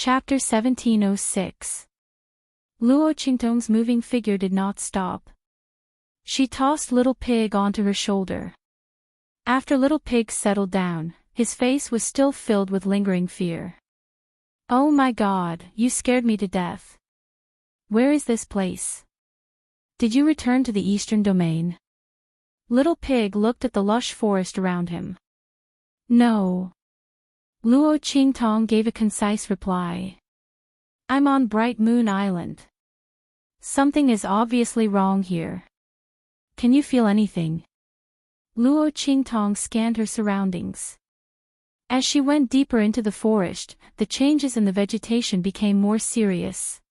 Chapter 1706. Luo Qingtong's moving figure did not stop. She tossed Little Pig onto her shoulder. After Little Pig settled down, his face was still filled with lingering fear. "Oh my God, you scared me to death. Where is this place? Did you return to the eastern domain?" Little Pig looked at the lush forest around him. "No." Luo Qingtong gave a concise reply. "I'm on Bright Moon Island. Something is obviously wrong here. Can you feel anything?" Luo Qingtong scanned her surroundings. As she went deeper into the forest, the changes in the vegetation became more serious.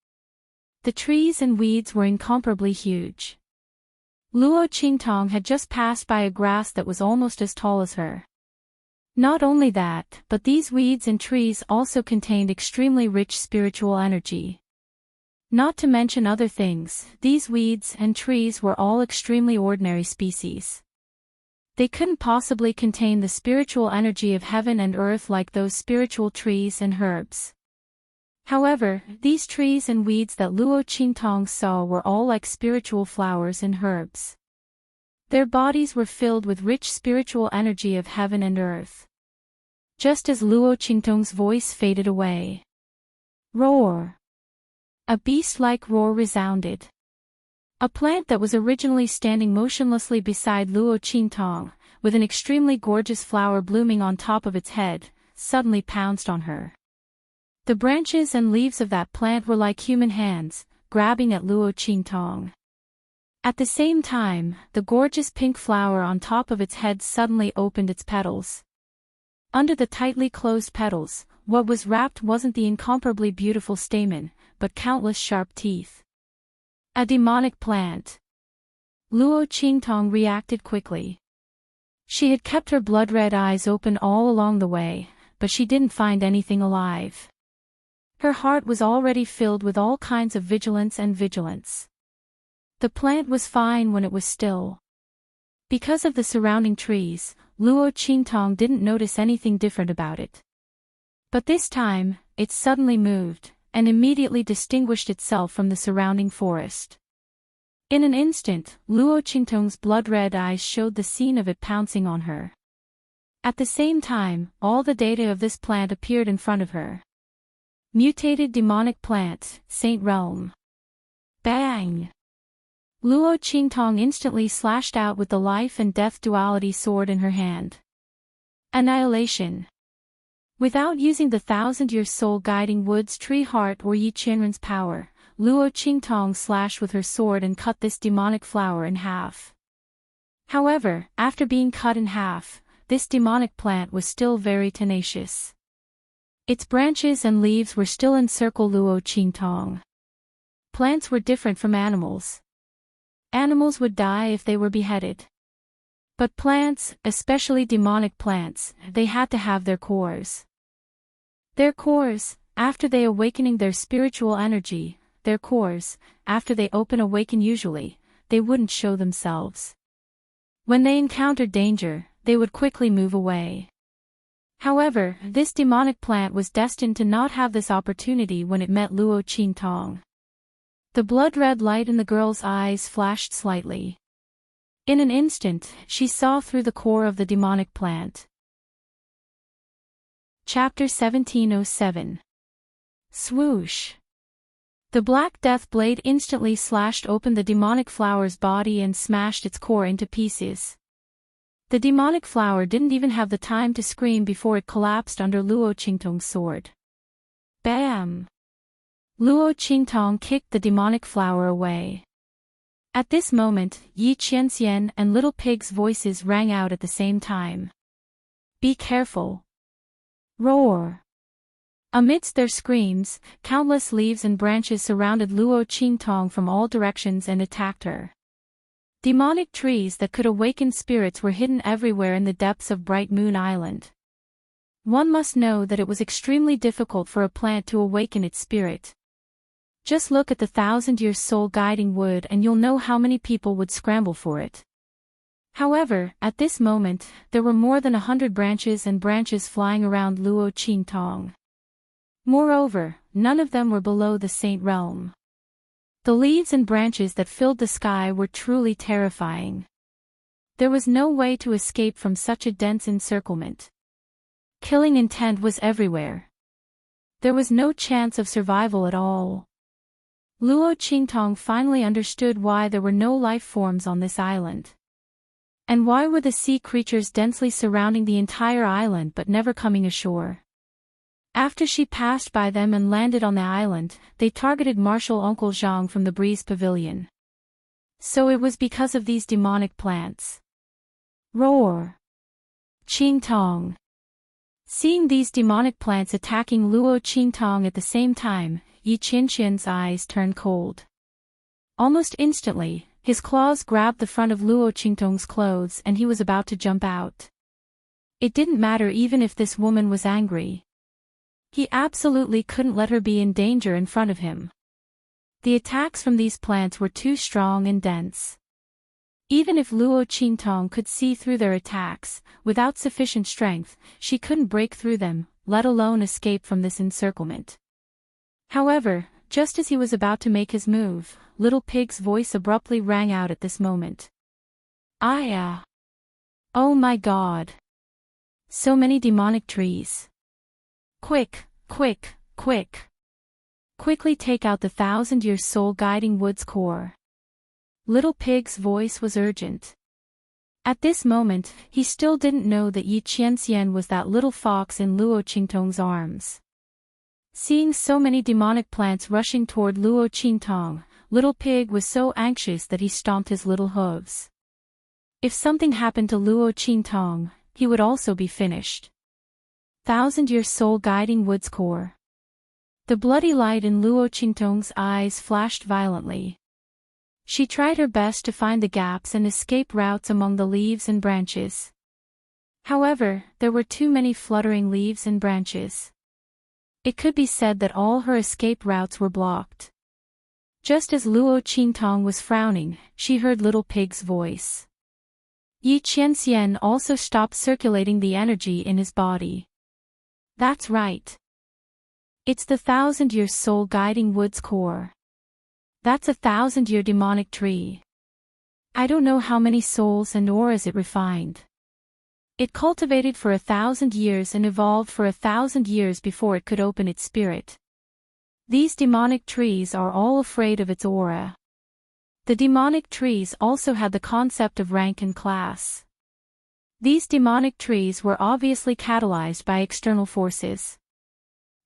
The trees and weeds were incomparably huge. Luo Qingtong had just passed by a grass that was almost as tall as her. Not only that, but these weeds and trees also contained extremely rich spiritual energy. Not to mention other things, these weeds and trees were all extremely ordinary species. They couldn't possibly contain the spiritual energy of heaven and earth like those spiritual trees and herbs. However, these trees and weeds that Luo Qingtong saw were all like spiritual flowers and herbs. Their bodies were filled with rich spiritual energy of heaven and earth. Just as Luo Qingtong's voice faded away. Roar! A beast-like roar resounded. A plant that was originally standing motionlessly beside Luo Qingtong, with an extremely gorgeous flower blooming on top of its head, suddenly pounced on her. The branches and leaves of that plant were like human hands, grabbing at Luo Qingtong. At the same time, the gorgeous pink flower on top of its head suddenly opened its petals. Under the tightly closed petals, what was wrapped wasn't the incomparably beautiful stamen, but countless sharp teeth. A demonic plant. Luo Qingtong reacted quickly. She had kept her blood-red eyes open all along the way, but she didn't find anything alive. Her heart was already filled with all kinds of vigilance. The plant was fine when it was still. Because of the surrounding trees, Luo Qingtong didn't notice anything different about it. But this time, it suddenly moved, and immediately distinguished itself from the surrounding forest. In an instant, Luo Qingtong's blood-red eyes showed the scene of it pouncing on her. At the same time, all the data of this plant appeared in front of her. Mutated demonic plant, Saint Realm. Bang! Luo Qingtong instantly slashed out with the life and death duality sword in her hand. Annihilation. Without using the thousand-year soul-guiding woods tree heart or Yi Qianren's power, Luo Qingtong slashed with her sword and cut this demonic flower in half. However, after being cut in half, this demonic plant was still very tenacious. Its branches and leaves were still encircle Luo Qingtong. Plants were different from animals. Animals would die if they were beheaded. But plants, especially demonic plants, they had to have their cores. Their cores, after they awakening their spiritual energy, their cores, after they awaken usually, they wouldn't show themselves. When they encountered danger, they would quickly move away. However, this demonic plant was destined to not have this opportunity when it met Luo Qingtong. The blood-red light in the girl's eyes flashed slightly. In an instant, she saw through the core of the demonic plant. Chapter 1707. Swoosh! The Black Death blade instantly slashed open the demonic flower's body and smashed its core into pieces. The demonic flower didn't even have the time to scream before it collapsed under Luo Qingtong's sword. Bam! Luo Qingtong kicked the demonic flower away. At this moment, Yi Qianxian and Little Pig's voices rang out at the same time. Be careful! Roar! Amidst their screams, countless leaves and branches surrounded Luo Qingtong from all directions and attacked her. Demonic trees that could awaken spirits were hidden everywhere in the depths of Bright Moon Island. One must know that it was extremely difficult for a plant to awaken its spirit. Just look at the thousand-year soul-guiding wood and you'll know how many people would scramble for it. However, at this moment, there were more than 100 branches flying around Luo Qingtong. Moreover, none of them were below the saint realm. The leaves and branches that filled the sky were truly terrifying. There was no way to escape from such a dense encirclement. Killing intent was everywhere. There was no chance of survival at all. Luo Qingtong finally understood why there were no life forms on this island. And why were the sea creatures densely surrounding the entire island but never coming ashore? After she passed by them and landed on the island, they targeted Martial Uncle Zhang from the Breeze Pavilion. So it was because of these demonic plants. Roar! Qingtong! Seeing these demonic plants attacking Luo Qingtong at the same time, Yi Qianqian's eyes turned cold. Almost instantly, his claws grabbed the front of Luo Qingtong's clothes and he was about to jump out. It didn't matter even if this woman was angry. He absolutely couldn't let her be in danger in front of him. The attacks from these plants were too strong and dense. Even if Luo Qingtong could see through their attacks, without sufficient strength, she couldn't break through them, let alone escape from this encirclement. However, just as he was about to make his move, Little Pig's voice abruptly rang out at this moment. "Aya! Oh my God! So many demonic trees! Quick, quick, quick! Quickly take out the 1,000-year soul-guiding woods core." Little Pig's voice was urgent. At this moment, he still didn't know that Yi Qianxian was that little fox in Luo Qingtong's arms. Seeing so many demonic plants rushing toward Luo Qingtong, Little Pig was so anxious that he stomped his little hooves. If something happened to Luo Qingtong, he would also be finished. 1,000-year soul-guiding woods core. The bloody light in Luo Qingtong's eyes flashed violently. She tried her best to find the gaps and escape routes among the leaves and branches. However, there were too many fluttering leaves and branches. It could be said that all her escape routes were blocked. Just as Luo Qingtong was frowning, she heard Little Pig's voice. Yi Qianxian also stopped circulating the energy in his body. "That's right. It's the 1,000-year soul-guiding woods core. That's a 1,000-year demonic tree. I don't know how many souls and auras it refined. It cultivated for 1,000 years and evolved for 1,000 years before it could open its spirit. These demonic trees are all afraid of its aura." The demonic trees also had the concept of rank and class. These demonic trees were obviously catalyzed by external forces.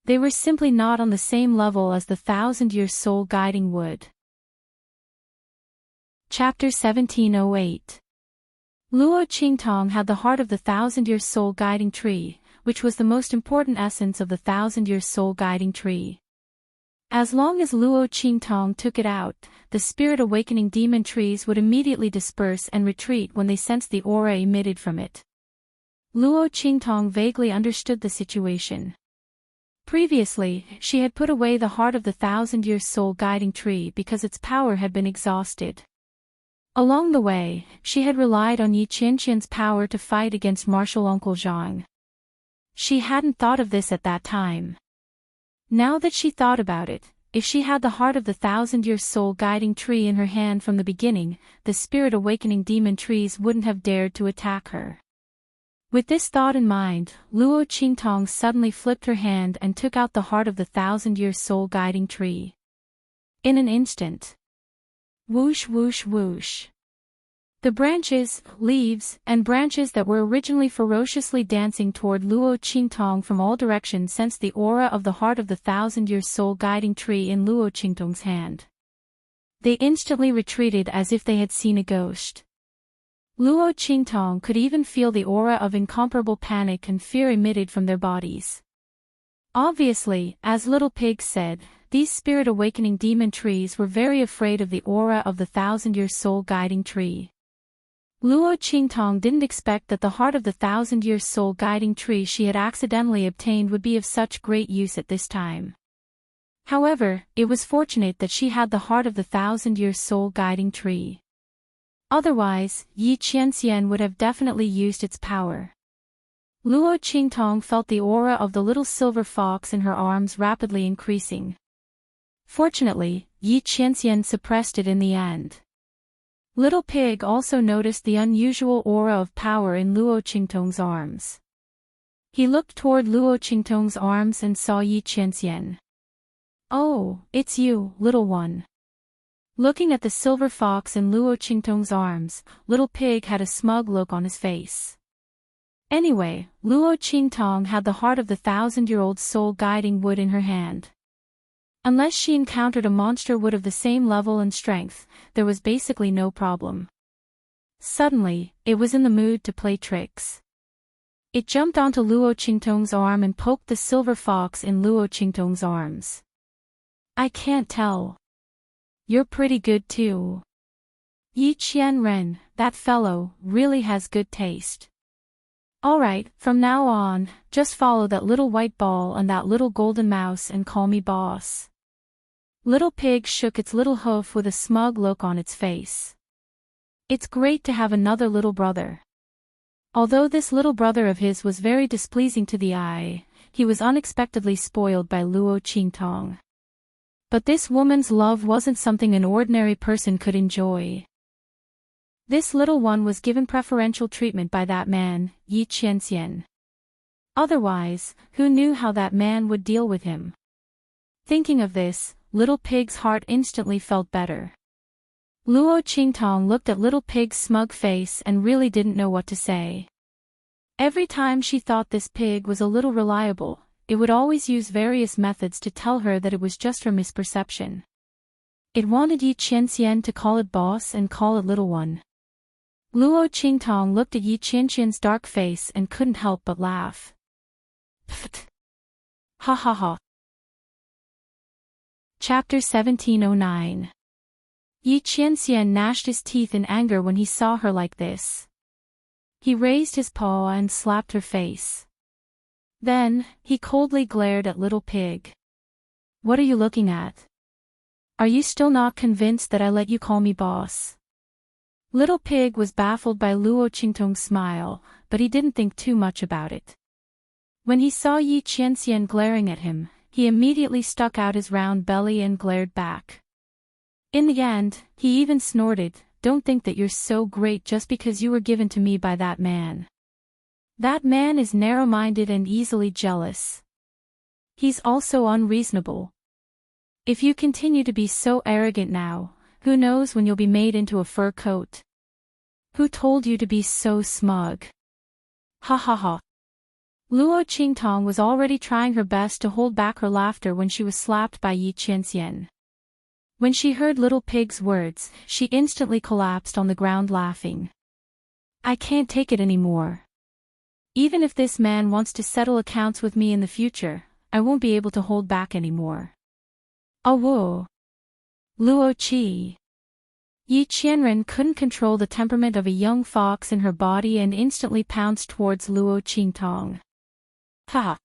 They were simply not on the same level as the 1,000-year soul-guiding wood. Chapter 1708. Luo Qingtong had the heart of the 1,000-year soul-guiding tree, which was the most important essence of the 1,000-year soul-guiding tree. As long as Luo Qingtong took it out, the spirit-awakening demon trees would immediately disperse and retreat when they sensed the aura emitted from it. Luo Qingtong vaguely understood the situation. Previously, she had put away the heart of the 1,000-year soul-guiding tree because its power had been exhausted. Along the way, she had relied on Yi Qianqian's power to fight against Martial Uncle Zhang. She hadn't thought of this at that time. Now that she thought about it, if she had the heart of the 1,000-year soul-guiding tree in her hand from the beginning, the spirit-awakening demon trees wouldn't have dared to attack her. With this thought in mind, Luo Qingtong suddenly flipped her hand and took out the heart of the 1,000-year soul-guiding tree. In an instant. Whoosh whoosh whoosh. The branches, leaves, and branches that were originally ferociously dancing toward Luo Qingtong from all directions sensed the aura of the heart of the 1,000-year soul-guiding tree in Luo Qingtong's hand. They instantly retreated as if they had seen a ghost. Luo Qingtong could even feel the aura of incomparable panic and fear emitted from their bodies. Obviously, as Little Pig said, these spirit-awakening demon trees were very afraid of the aura of the 1,000-year soul-guiding tree. Luo Qingtong didn't expect that the heart of the 1,000-year soul-guiding tree she had accidentally obtained would be of such great use at this time. However, it was fortunate that she had the heart of the 1,000-year soul-guiding tree. Otherwise, Yi Qianxian would have definitely used its power. Luo Qingtong felt the aura of the little silver fox in her arms rapidly increasing. Fortunately, Yi Qianxian suppressed it in the end. Little Pig also noticed the unusual aura of power in Luo Qingtong's arms. He looked toward Luo Qingtong's arms and saw Yi Qianxian. "Oh, it's you, little one." Looking at the silver fox in Luo Qingtong's arms, Little Pig had a smug look on his face. Anyway, Luo Qingtong had the heart of the 1,000-year-old soul guiding wood in her hand. Unless she encountered a monster wood of the same level and strength, there was basically no problem. Suddenly, it was in the mood to play tricks. It jumped onto Luo Qingtong's arm and poked the silver fox in Luo Qingtong's arms. "I can't tell. You're pretty good too. Yi Qianren, that fellow, really has good taste. Alright, from now on, just follow that little white ball and that little golden mouse and call me boss." Little Pig shook its little hoof with a smug look on its face. It's great to have another little brother. Although this little brother of his was very displeasing to the eye, he was unexpectedly spoiled by Luo Qingtong. But this woman's love wasn't something an ordinary person could enjoy. This little one was given preferential treatment by that man, Yi Qianxian. Otherwise, who knew how that man would deal with him? Thinking of this, Little Pig's heart instantly felt better. Luo Qingtong looked at Little Pig's smug face and really didn't know what to say. Every time she thought this pig was a little reliable, it would always use various methods to tell her that it was just her misperception. It wanted Yi Qianxian to call it boss and call it little one. Luo Qingtong looked at Yi Qianxian's dark face and couldn't help but laugh. Pfft. Ha ha ha. Chapter 1709. Yi Qianxian gnashed his teeth in anger when he saw her like this. He raised his paw and slapped her face. Then, he coldly glared at Little Pig. "What are you looking at? Are you still not convinced that I let you call me boss?" Little Pig was baffled by Luo Qingtong's smile, but he didn't think too much about it. When he saw Yi Qianxian glaring at him, he immediately stuck out his round belly and glared back. In the end, he even snorted, "Don't think that you're so great just because you were given to me by that man. That man is narrow-minded and easily jealous. He's also unreasonable. If you continue to be so arrogant now, who knows when you'll be made into a fur coat? Who told you to be so smug?" Ha ha ha. Luo Qingtong was already trying her best to hold back her laughter when she was slapped by Yi Qianxian. When she heard Little Pig's words, she instantly collapsed on the ground laughing. "I can't take it anymore. Even if this man wants to settle accounts with me in the future, I won't be able to hold back anymore. Awoo. Luo Qi." Yi Qianren couldn't control the temperament of a young fox in her body and instantly pounced towards Luo Qingtong. Ha!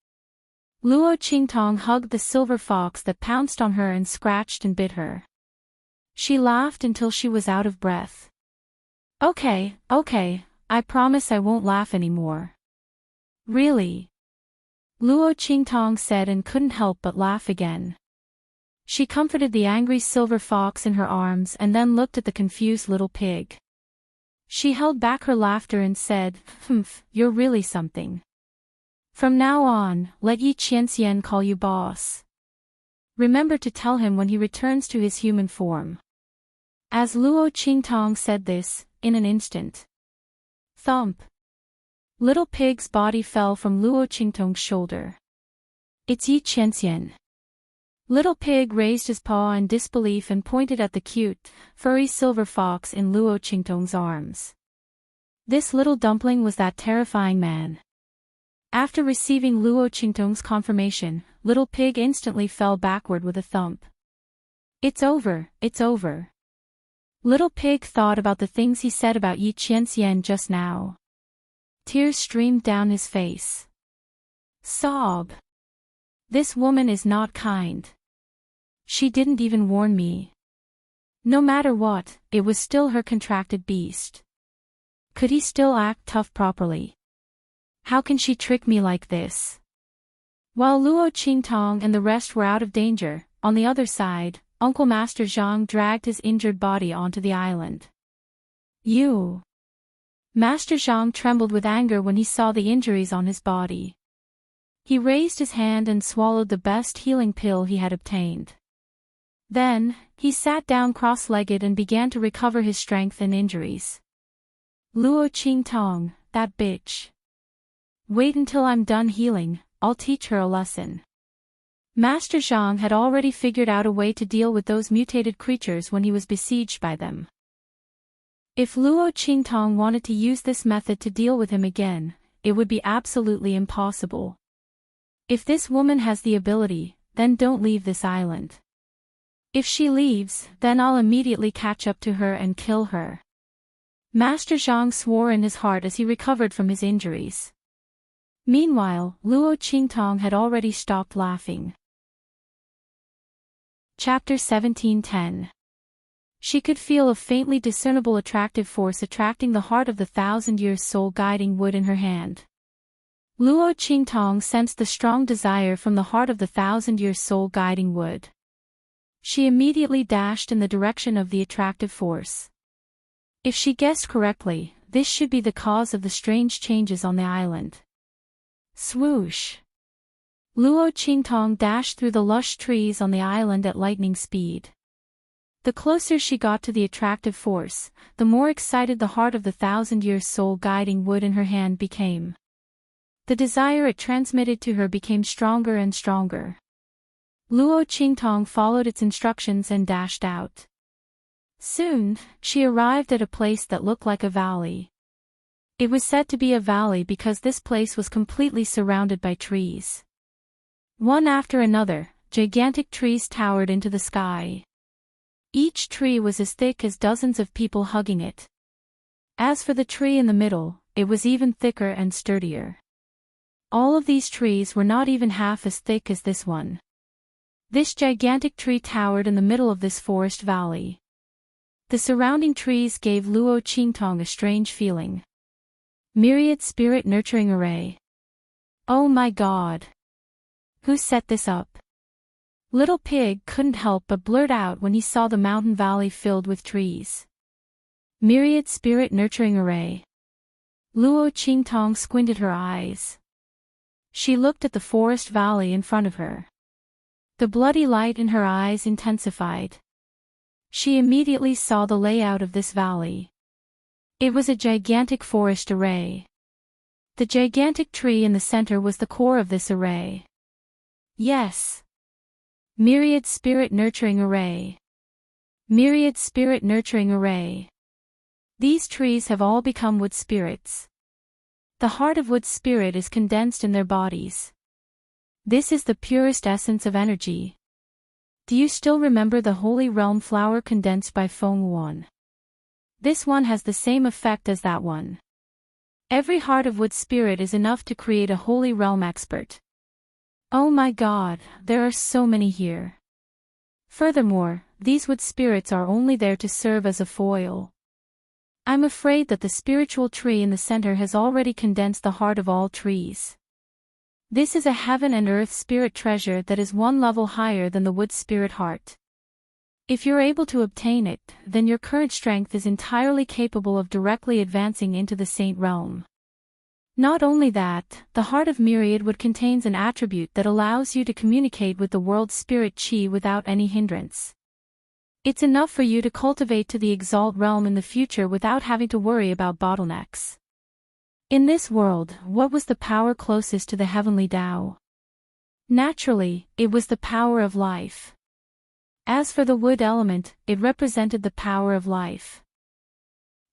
Luo Qingtong hugged the silver fox that pounced on her and scratched and bit her. She laughed until she was out of breath. Okay, I promise I won't laugh anymore." "Really?" Luo Qingtong said and couldn't help but laugh again. She comforted the angry silver fox in her arms and then looked at the confused Little Pig. She held back her laughter and said, "Humph, you're really something. From now on, let Yi Qianxian call you boss. Remember to tell him when he returns to his human form." As Luo Qingtong said this, in an instant, thump! Little Pig's body fell from Luo Qingtong's shoulder. "It's Yi Qianxian." Little Pig raised his paw in disbelief and pointed at the cute, furry silver fox in Luo Qingtong's arms. This little dumpling was that terrifying man. After receiving Luo Qingtong's confirmation, Little Pig instantly fell backward with a thump. It's over. Little Pig thought about the things he said about Yi Qianxian just now. Tears streamed down his face. Sob. This woman is not kind. She didn't even warn me. No matter what, it was still her contracted beast. Could he still act tough properly? How can she trick me like this? While Luo Qingtong and the rest were out of danger, on the other side, Uncle Master Zhang dragged his injured body onto the island. You! Master Zhang trembled with anger when he saw the injuries on his body. He raised his hand and swallowed the best healing pill he had obtained. Then, he sat down cross-legged and began to recover his strength and injuries. Luo Qingtong, that bitch. Wait until I'm done healing, I'll teach her a lesson. Master Zhang had already figured out a way to deal with those mutated creatures when he was besieged by them. If Luo Qingtong wanted to use this method to deal with him again, it would be absolutely impossible. If this woman has the ability, then don't leave this island. If she leaves, then I'll immediately catch up to her and kill her. Master Zhang swore in his heart as he recovered from his injuries. Meanwhile, Luo Qingtong had already stopped laughing. Chapter 17:10. She could feel a faintly discernible attractive force attracting the heart of the thousand-year soul guiding wood in her hand. Luo Qingtong sensed the strong desire from the heart of the thousand-year soul guiding wood. She immediately dashed in the direction of the attractive force. If she guessed correctly, this should be the cause of the strange changes on the island. Swoosh! Luo Qingtong dashed through the lush trees on the island at lightning speed. The closer she got to the attractive force, the more excited the heart of the thousand-year soul guiding wood in her hand became. The desire it transmitted to her became stronger and stronger. Luo Qingtong followed its instructions and dashed out. Soon, she arrived at a place that looked like a valley. It was said to be a valley because this place was completely surrounded by trees. One after another, gigantic trees towered into the sky. Each tree was as thick as dozens of people hugging it. As for the tree in the middle, it was even thicker and sturdier. All of these trees were not even half as thick as this one. This gigantic tree towered in the middle of this forest valley. The surrounding trees gave Luo Qingtong a strange feeling. Myriad Spirit Nurturing Array. Oh my God! Who set this up? Little Pig couldn't help but blurt out when he saw the mountain valley filled with trees. Myriad Spirit Nurturing Array. Luo Qingtong squinted her eyes. She looked at the forest valley in front of her. The bloody light in her eyes intensified. She immediately saw the layout of this valley. It was a gigantic forest array. The gigantic tree in the center was the core of this array. Yes. Myriad Spirit Nurturing Array. Myriad Spirit Nurturing Array. These trees have all become wood spirits. The heart of wood spirit is condensed in their bodies. This is the purest essence of energy. Do you still remember the Holy Realm flower condensed by Feng Wuan? This one has the same effect as that one. Every heart of wood spirit is enough to create a Holy Realm expert. Oh my God, there are so many here. Furthermore, these wood spirits are only there to serve as a foil. I'm afraid that the spiritual tree in the center has already condensed the heart of all trees. This is a heaven and earth spirit treasure that is one level higher than the wood spirit heart. If you're able to obtain it, then your current strength is entirely capable of directly advancing into the saint realm. Not only that, the heart of Myriad would contains an attribute that allows you to communicate with the world spirit chi without any hindrance. It's enough for you to cultivate to the exalt realm in the future without having to worry about bottlenecks. In this world, what was the power closest to the heavenly Tao? Naturally, it was the power of life. As for the wood element, it represented the power of life.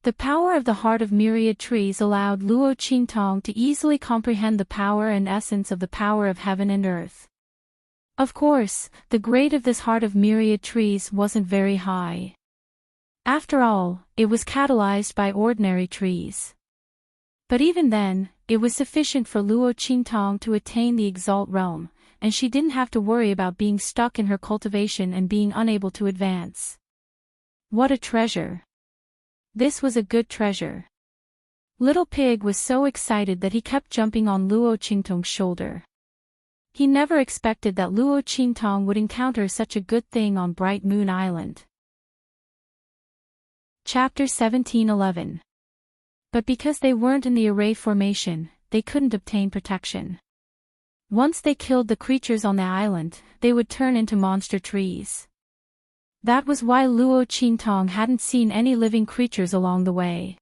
The power of the heart of myriad trees allowed Luo Qingtong to easily comprehend the power and essence of the power of heaven and earth. Of course, the grade of this heart of myriad trees wasn't very high. After all, it was catalyzed by ordinary trees. But even then, it was sufficient for Luo Qingtong to attain the exalt realm, and she didn't have to worry about being stuck in her cultivation and being unable to advance. What a treasure! This was a good treasure. Little Pig was so excited that he kept jumping on Luo Qingtong's shoulder. He never expected that Luo Qingtong would encounter such a good thing on Bright Moon Island. Chapter 17:11. But because they weren't in the array formation, they couldn't obtain protection. Once they killed the creatures on the island, they would turn into monster trees. That was why Luo Qingtong hadn't seen any living creatures along the way.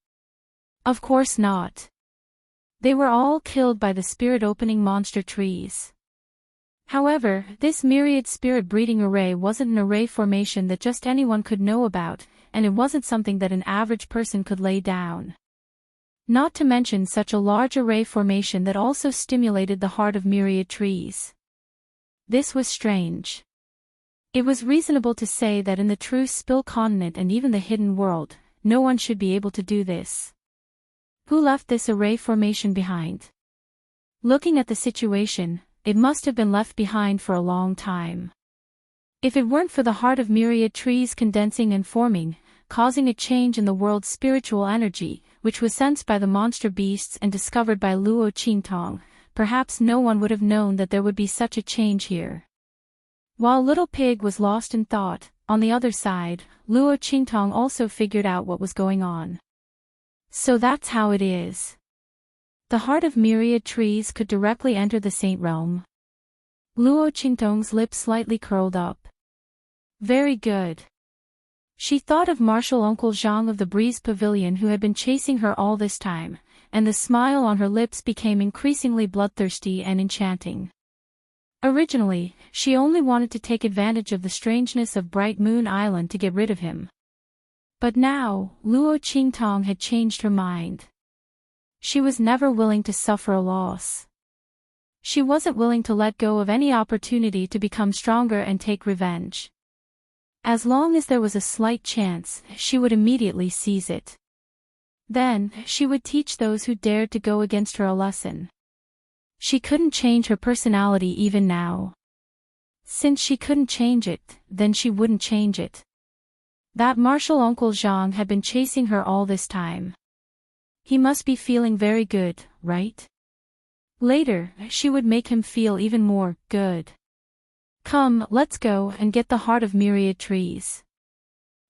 Of course not. They were all killed by the spirit-opening monster trees. However, this myriad spirit-breeding array wasn't an array formation that just anyone could know about, and it wasn't something that an average person could lay down. Not to mention such a large array formation that also stimulated the heart of myriad trees. This was strange. It was reasonable to say that in the true Spill continent and even the hidden world, no one should be able to do this. Who left this array formation behind? Looking at the situation, it must have been left behind for a long time. If it weren't for the heart of myriad trees condensing and forming, causing a change in the world's spiritual energy, which was sensed by the monster beasts and discovered by Luo Qingtong, perhaps no one would have known that there would be such a change here. While Little Pig was lost in thought, on the other side, Luo Qingtong also figured out what was going on. So that's how it is. The heart of myriad trees could directly enter the saint realm. Luo Qingtong's lips slightly curled up. Very good. She thought of Martial Uncle Zhang of the Breeze Pavilion who had been chasing her all this time, and the smile on her lips became increasingly bloodthirsty and enchanting. Originally, she only wanted to take advantage of the strangeness of Bright Moon Island to get rid of him. But now, Luo Qingtong had changed her mind. She was never willing to suffer a loss. She wasn't willing to let go of any opportunity to become stronger and take revenge. As long as there was a slight chance, she would immediately seize it. Then, she would teach those who dared to go against her a lesson. She couldn't change her personality even now. Since she couldn't change it, then she wouldn't change it. That Martial Uncle Zhang had been chasing her all this time. He must be feeling very good, right? Later, she would make him feel even more good. Come, let's go and get the heart of myriad trees.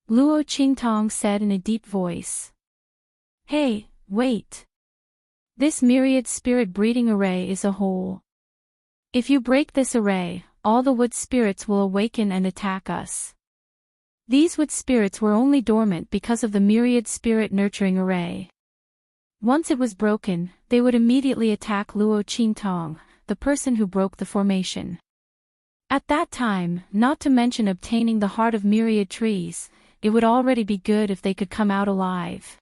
Luo Qingtong said in a deep voice. Hey, wait. This myriad spirit breeding array is a whole. If you break this array, all the wood spirits will awaken and attack us. These wood spirits were only dormant because of the myriad spirit nurturing array. Once it was broken, they would immediately attack Luo Qingtong, the person who broke the formation. At that time, not to mention obtaining the heart of myriad trees, it would already be good if they could come out alive.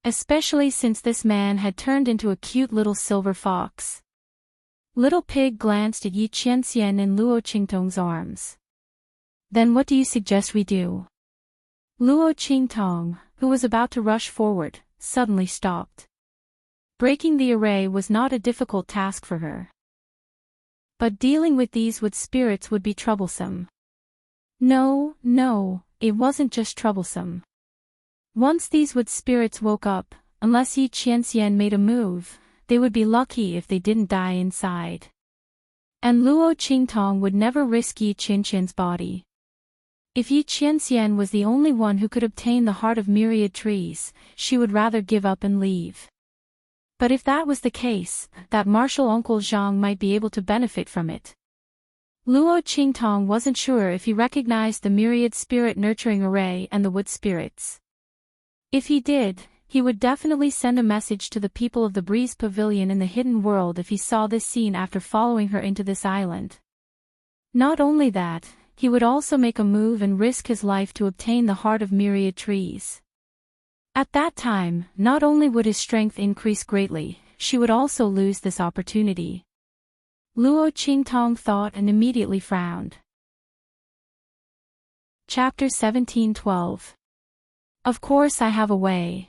Especially since this man had turned into a cute little silver fox. Little Pig glanced at Yi Qianxian in Luo Qingtong's arms. Then what do you suggest we do? Luo Qingtong, who was about to rush forward, suddenly stopped. Breaking the array was not a difficult task for her. But dealing with these wood spirits would be troublesome. No, it wasn't just troublesome. Once these wood spirits woke up, unless Yi Qianxian made a move, they would be lucky if they didn't die inside. And Luo Qingtong would never risk Yi Qianxian's body. If Yi Qianxian was the only one who could obtain the heart of myriad trees, she would rather give up and leave. But if that was the case, that Martial Uncle Zhang might be able to benefit from it. Luo Qingtong wasn't sure if he recognized the myriad spirit nurturing array and the wood spirits. If he did, he would definitely send a message to the people of the Breeze Pavilion in the hidden world if he saw this scene after following her into this island. Not only that, he would also make a move and risk his life to obtain the heart of myriad trees. At that time, not only would his strength increase greatly, she would also lose this opportunity. Luo Qingtong thought and immediately frowned. Chapter 17:12. Of course I have a way.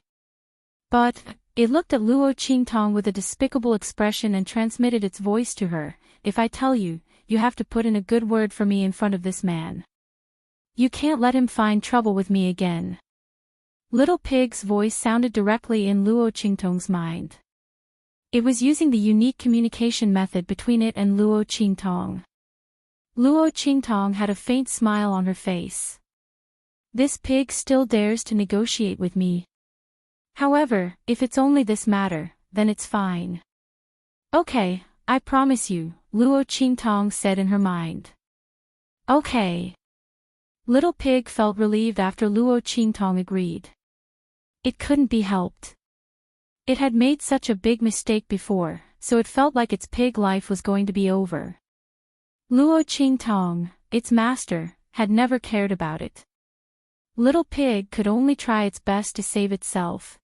But, it looked at Luo Qingtong with a despicable expression and transmitted its voice to her. If I tell you, you have to put in a good word for me in front of this man. You can't let him find trouble with me again. Little Pig's voice sounded directly in Luo Qingtong's mind. It was using the unique communication method between it and Luo Qingtong. Luo Qingtong had a faint smile on her face. This pig still dares to negotiate with me. However, if it's only this matter, then it's fine. Okay, I promise you, Luo Qingtong said in her mind. Okay. Little Pig felt relieved after Luo Qingtong agreed. It couldn't be helped. It had made such a big mistake before, so it felt like its pig life was going to be over. Luo Qingtong, its master, had never cared about it. Little Pig could only try its best to save itself.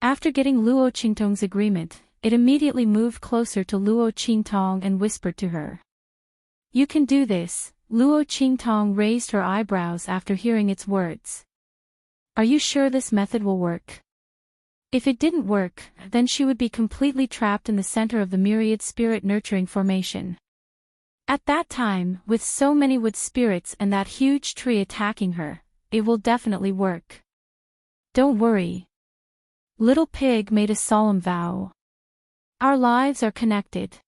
After getting Luo Qingtong's agreement, it immediately moved closer to Luo Qingtong and whispered to her. You can do this. Luo Qingtong raised her eyebrows after hearing its words. Are you sure this method will work? If it didn't work, then she would be completely trapped in the center of the myriad spirit nurturing formation. At that time, with so many wood spirits and that huge tree attacking her, it will definitely work. Don't worry. Little Pig made a solemn vow. Our lives are connected.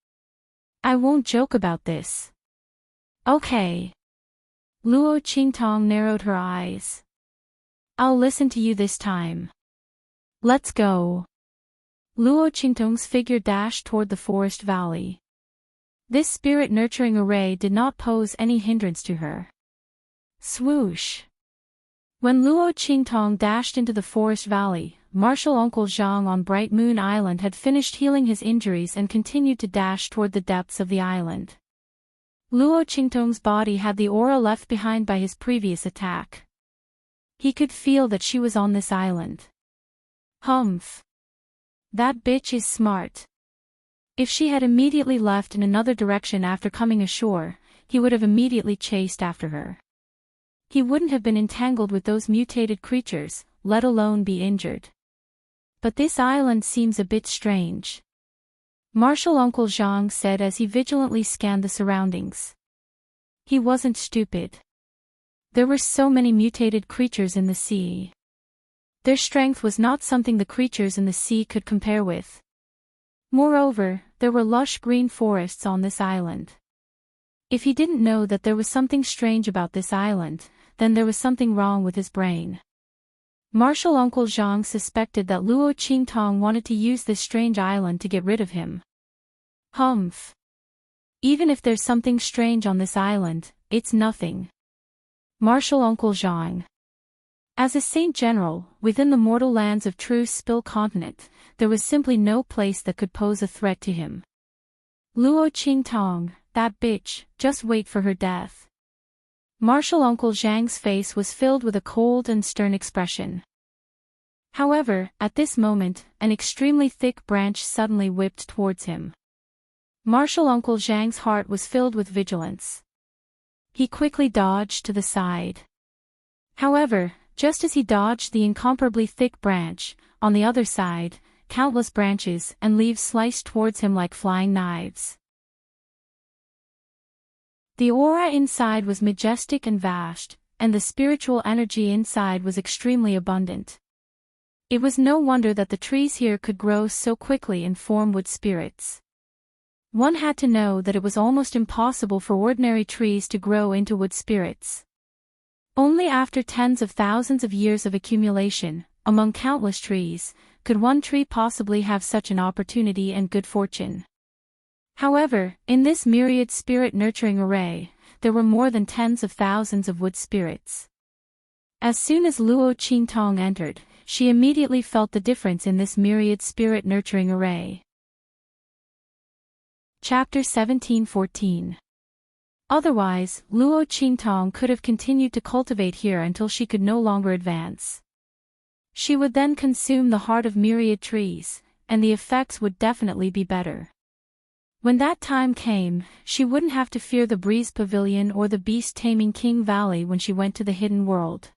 I won't joke about this. Okay. Luo Qingtong narrowed her eyes. I'll listen to you this time. Let's go. Luo Qingtong's figure dashed toward the forest valley. This spirit nurturing array did not pose any hindrance to her. Swoosh. When Luo Qingtong dashed into the forest valley, Martial Uncle Zhang on Bright Moon Island had finished healing his injuries and continued to dash toward the depths of the island. Luo Qingtong's body had the aura left behind by his previous attack. He could feel that she was on this island. Humph. That bitch is smart. If she had immediately left in another direction after coming ashore, he would have immediately chased after her. He wouldn't have been entangled with those mutated creatures, let alone be injured. But this island seems a bit strange. Martial Uncle Zhang said as he vigilantly scanned the surroundings. He wasn't stupid. There were so many mutated creatures in the sea. Their strength was not something the creatures in the sea could compare with. Moreover, there were lush green forests on this island. If he didn't know that there was something strange about this island, then there was something wrong with his brain. Martial Uncle Zhang suspected that Luo Qingtong wanted to use this strange island to get rid of him. Humph. Even if there's something strange on this island, it's nothing. Martial Uncle Zhang. As a saint general, within the mortal lands of Truce Spill Continent, there was simply no place that could pose a threat to him. Luo Qingtong, that bitch, just wait for her death. Martial Uncle Zhang's face was filled with a cold and stern expression. However, at this moment, an extremely thick branch suddenly whipped towards him. Martial Uncle Zhang's heart was filled with vigilance. He quickly dodged to the side. However, just as he dodged the incomparably thick branch, on the other side, countless branches and leaves sliced towards him like flying knives. The aura inside was majestic and vast, and the spiritual energy inside was extremely abundant. It was no wonder that the trees here could grow so quickly and form wood spirits. One had to know that it was almost impossible for ordinary trees to grow into wood spirits. Only after tens of thousands of years of accumulation, among countless trees, could one tree possibly have such an opportunity and good fortune. However, in this myriad spirit nurturing array, there were more than tens of thousands of wood spirits. As soon as Luo Qingtong entered, she immediately felt the difference in this myriad spirit nurturing array. Chapter 17:14. Otherwise, Luo Qingtong could have continued to cultivate here until she could no longer advance. She would then consume the heart of myriad trees, and the effects would definitely be better. When that time came, she wouldn't have to fear the Breeze Pavilion or the beast-taming King Valley when she went to the hidden world.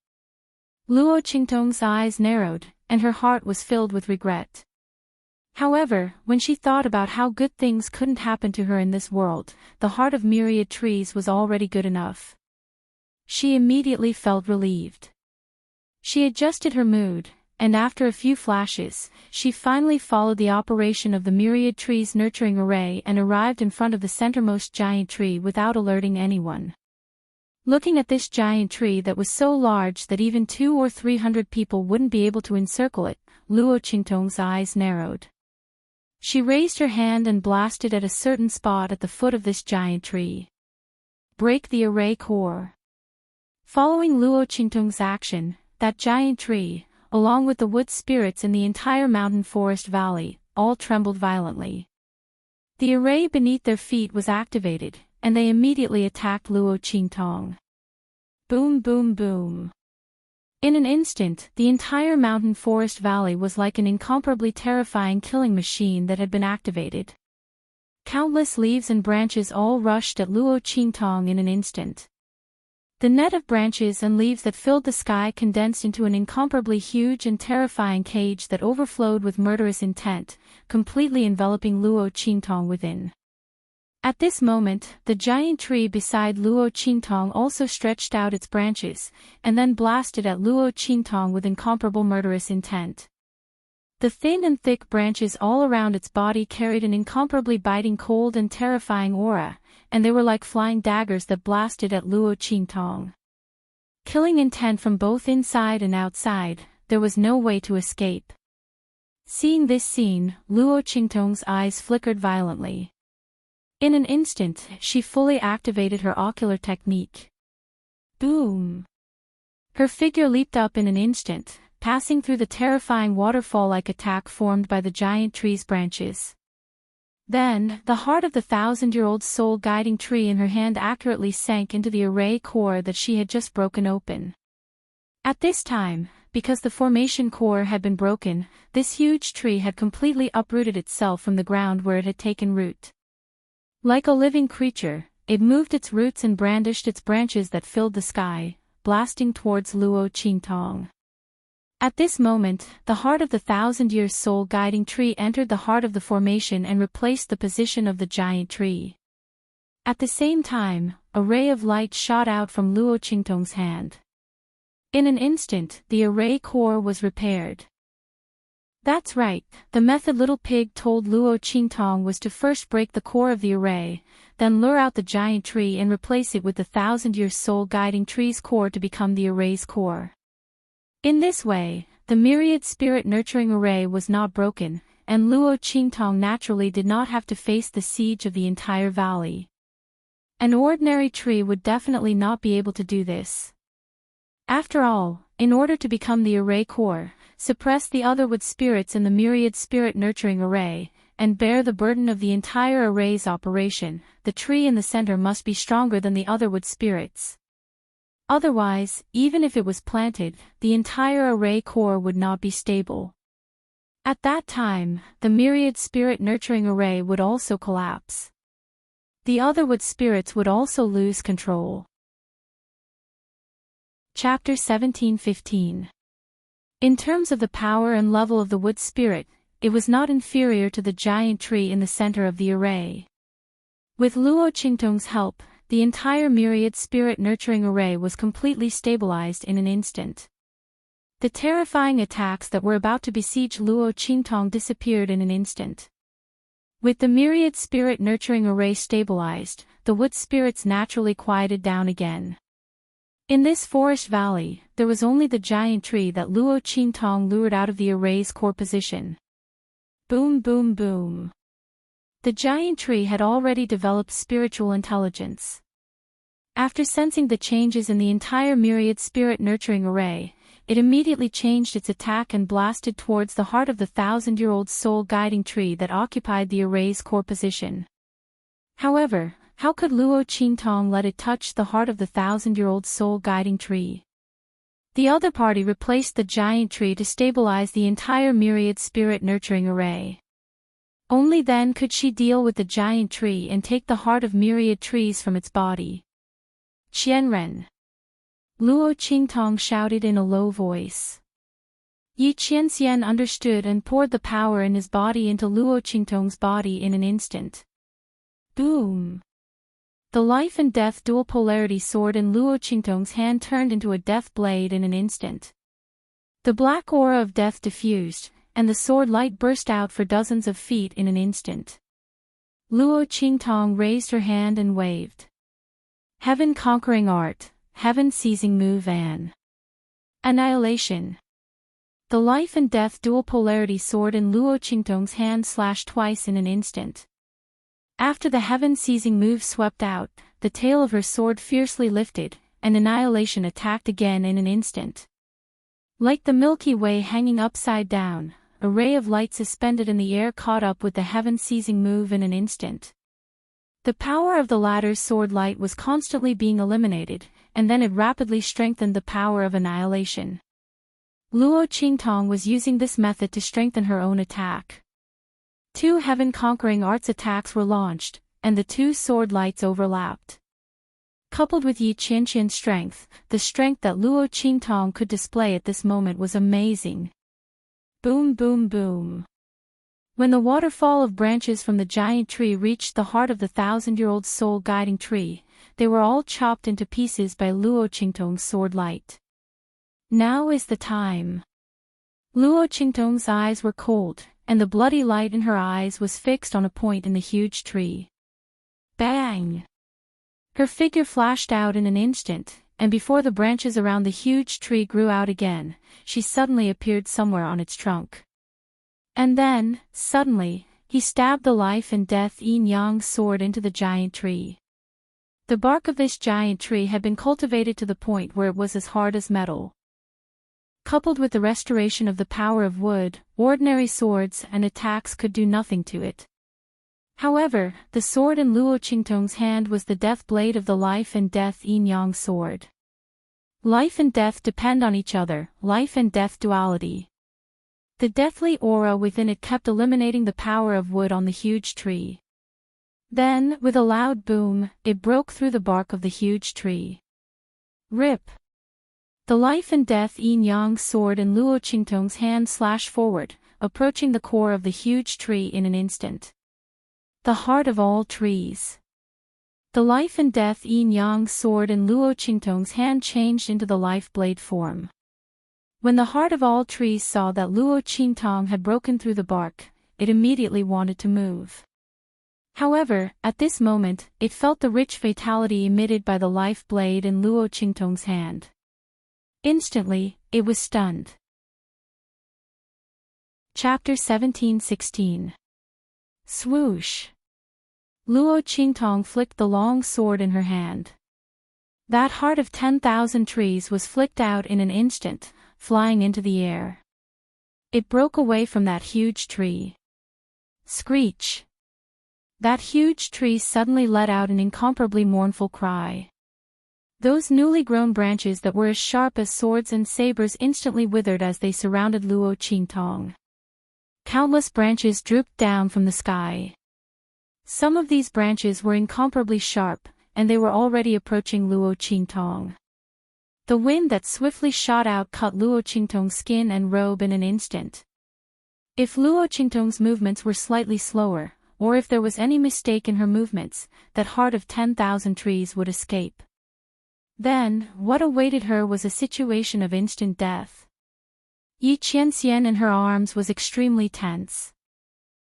Luo Qingtong's eyes narrowed, and her heart was filled with regret. However, when she thought about how good things couldn't happen to her in this world, the heart of myriad trees was already good enough. She immediately felt relieved. She adjusted her mood, and after a few flashes, she finally followed the operation of the myriad trees' nurturing array and arrived in front of the centermost giant tree without alerting anyone. Looking at this giant tree that was so large that even 200 or 300 people wouldn't be able to encircle it, Luo Qingtong's eyes narrowed. She raised her hand and blasted at a certain spot at the foot of this giant tree. Break the array core. Following Luo Qingtong's action, that giant tree, along with the wood spirits in the entire mountain forest valley, all trembled violently. The array beneath their feet was activated, and they immediately attacked Luo Qingtong. Boom boom boom. In an instant, the entire mountain forest valley was like an incomparably terrifying killing machine that had been activated. Countless leaves and branches all rushed at Luo Qingtong in an instant. The net of branches and leaves that filled the sky condensed into an incomparably huge and terrifying cage that overflowed with murderous intent, completely enveloping Luo Qingtong within. At this moment, the giant tree beside Luo Qingtong also stretched out its branches, and then blasted at Luo Qingtong with incomparable murderous intent. The thin and thick branches all around its body carried an incomparably biting cold and terrifying aura, and they were like flying daggers that blasted at Luo Qingtong. Killing intent from both inside and outside, there was no way to escape. Seeing this scene, Luo Qingtong's eyes flickered violently. In an instant, she fully activated her ocular technique. Boom! Her figure leaped up in an instant, passing through the terrifying waterfall-like attack formed by the giant tree's branches. Then, the heart of the 1,000-year-old soul-guiding tree in her hand accurately sank into the array core that she had just broken open. At this time, because the formation core had been broken, this huge tree had completely uprooted itself from the ground where it had taken root. Like a living creature, it moved its roots and brandished its branches that filled the sky, blasting towards Luo Qingtong. At this moment, the heart of the 1,000-year soul-guiding tree entered the heart of the formation and replaced the position of the giant tree. At the same time, a ray of light shot out from Luo Qingtong's hand. In an instant, the array core was repaired. That's right, the method Little Pig told Luo Qingtong was to first break the core of the array, then lure out the giant tree and replace it with the 1,000-year soul-guiding tree's core to become the array's core. In this way, the myriad spirit nurturing array was not broken, and Luo Qingtong naturally did not have to face the siege of the entire valley. An ordinary tree would definitely not be able to do this. After all, in order to become the array core, suppress the other wood spirits in the myriad spirit nurturing array, and bear the burden of the entire array's operation, the tree in the center must be stronger than the other wood spirits. Otherwise, even if it was planted, the entire array core would not be stable. At that time, the myriad spirit nurturing array would also collapse. The other wood spirits would also lose control. Chapter 17:15. In terms of the power and level of the wood spirit, it was not inferior to the giant tree in the center of the array. With Luo Qingtong's help, the entire myriad spirit nurturing array was completely stabilized in an instant. The terrifying attacks that were about to besiege Luo Qingtong disappeared in an instant. With the myriad spirit nurturing array stabilized, the wood spirits naturally quieted down again. In this forest valley, there was only the giant tree that Luo Qingtong lured out of the array's core position. Boom boom boom. The giant tree had already developed spiritual intelligence. After sensing the changes in the entire myriad spirit nurturing array, it immediately changed its attack and blasted towards the heart of the 1,000-year-old soul-guiding tree that occupied the array's core position. However, how could Luo Qingtong let it touch the heart of the 1,000-year-old soul-guiding tree? The other party replaced the giant tree to stabilize the entire myriad spirit nurturing array. Only then could she deal with the giant tree and take the heart of myriad trees from its body. Qianren. Luo Qingtong shouted in a low voice. Yi Qianxian understood and poured the power in his body into Luo Qingtong's body in an instant. Boom! The life and death dual polarity sword in Luo Qingtong's hand turned into a death blade in an instant. The black aura of death diffused, and the sword light burst out for dozens of feet in an instant. Luo Qingtong raised her hand and waved. Heaven-conquering art, heaven-seizing move and annihilation. The life and death dual polarity sword in Luo Qingtong's hand slashed twice in an instant. After the heaven-seizing move swept out, the tail of her sword fiercely lifted, and annihilation attacked again in an instant. Like the Milky Way hanging upside down, a ray of light suspended in the air caught up with the heaven-seizing move in an instant. The power of the latter's sword light was constantly being eliminated, and then it rapidly strengthened the power of annihilation. Luo Qingtong was using this method to strengthen her own attack. Two heaven-conquering arts attacks were launched, and the two sword lights overlapped. Coupled with Yi Qianqian's strength, the strength that Luo Qingtong could display at this moment was amazing. Boom boom boom. When the waterfall of branches from the giant tree reached the heart of the 1,000-year-old soul-guiding tree, they were all chopped into pieces by Luo Qingtong's sword light. Now is the time. Luo Qingtong's eyes were cold, and the bloody light in her eyes was fixed on a point in the huge tree. Bang! Her figure flashed out in an instant, and before the branches around the huge tree grew out again, she suddenly appeared somewhere on its trunk. And then, suddenly, he stabbed the life and death yin-yang sword into the giant tree. The bark of this giant tree had been cultivated to the point where it was as hard as metal. Coupled with the restoration of the power of wood, ordinary swords and attacks could do nothing to it. However, the sword in Luo Qingtong's hand was the death blade of the life and death yin-yang sword. Life and death depend on each other, life and death duality. The deathly aura within it kept eliminating the power of wood on the huge tree. Then, with a loud boom, it broke through the bark of the huge tree. Rip! The life and death yin-yang sword in Luo Qingtong's hand slashed forward, approaching the core of the huge tree in an instant. The heart of all trees. The life and death yin-yang sword in Luo Qingtong's hand changed into the life blade form. When the heart of all trees saw that Luo Qingtong had broken through the bark, it immediately wanted to move. However, at this moment, it felt the rich vitality emitted by the life blade in Luo Qingtong's hand. Instantly, it was stunned. Chapter 17:16. Swoosh! Luo Qingtong flicked the long sword in her hand. That heart of 10,000 trees was flicked out in an instant, flying into the air. It broke away from that huge tree. Screech! That huge tree suddenly let out an incomparably mournful cry. Those newly grown branches that were as sharp as swords and sabers instantly withered as they surrounded Luo Qingtong. Countless branches drooped down from the sky. Some of these branches were incomparably sharp, and they were already approaching Luo Qingtong. The wind that swiftly shot out cut Luo Qingtong's skin and robe in an instant. If Luo Qingtong's movements were slightly slower, or if there was any mistake in her movements, that heart of 10,000 trees would escape. Then, what awaited her was a situation of instant death. Yi Qianxian in her arms was extremely tense.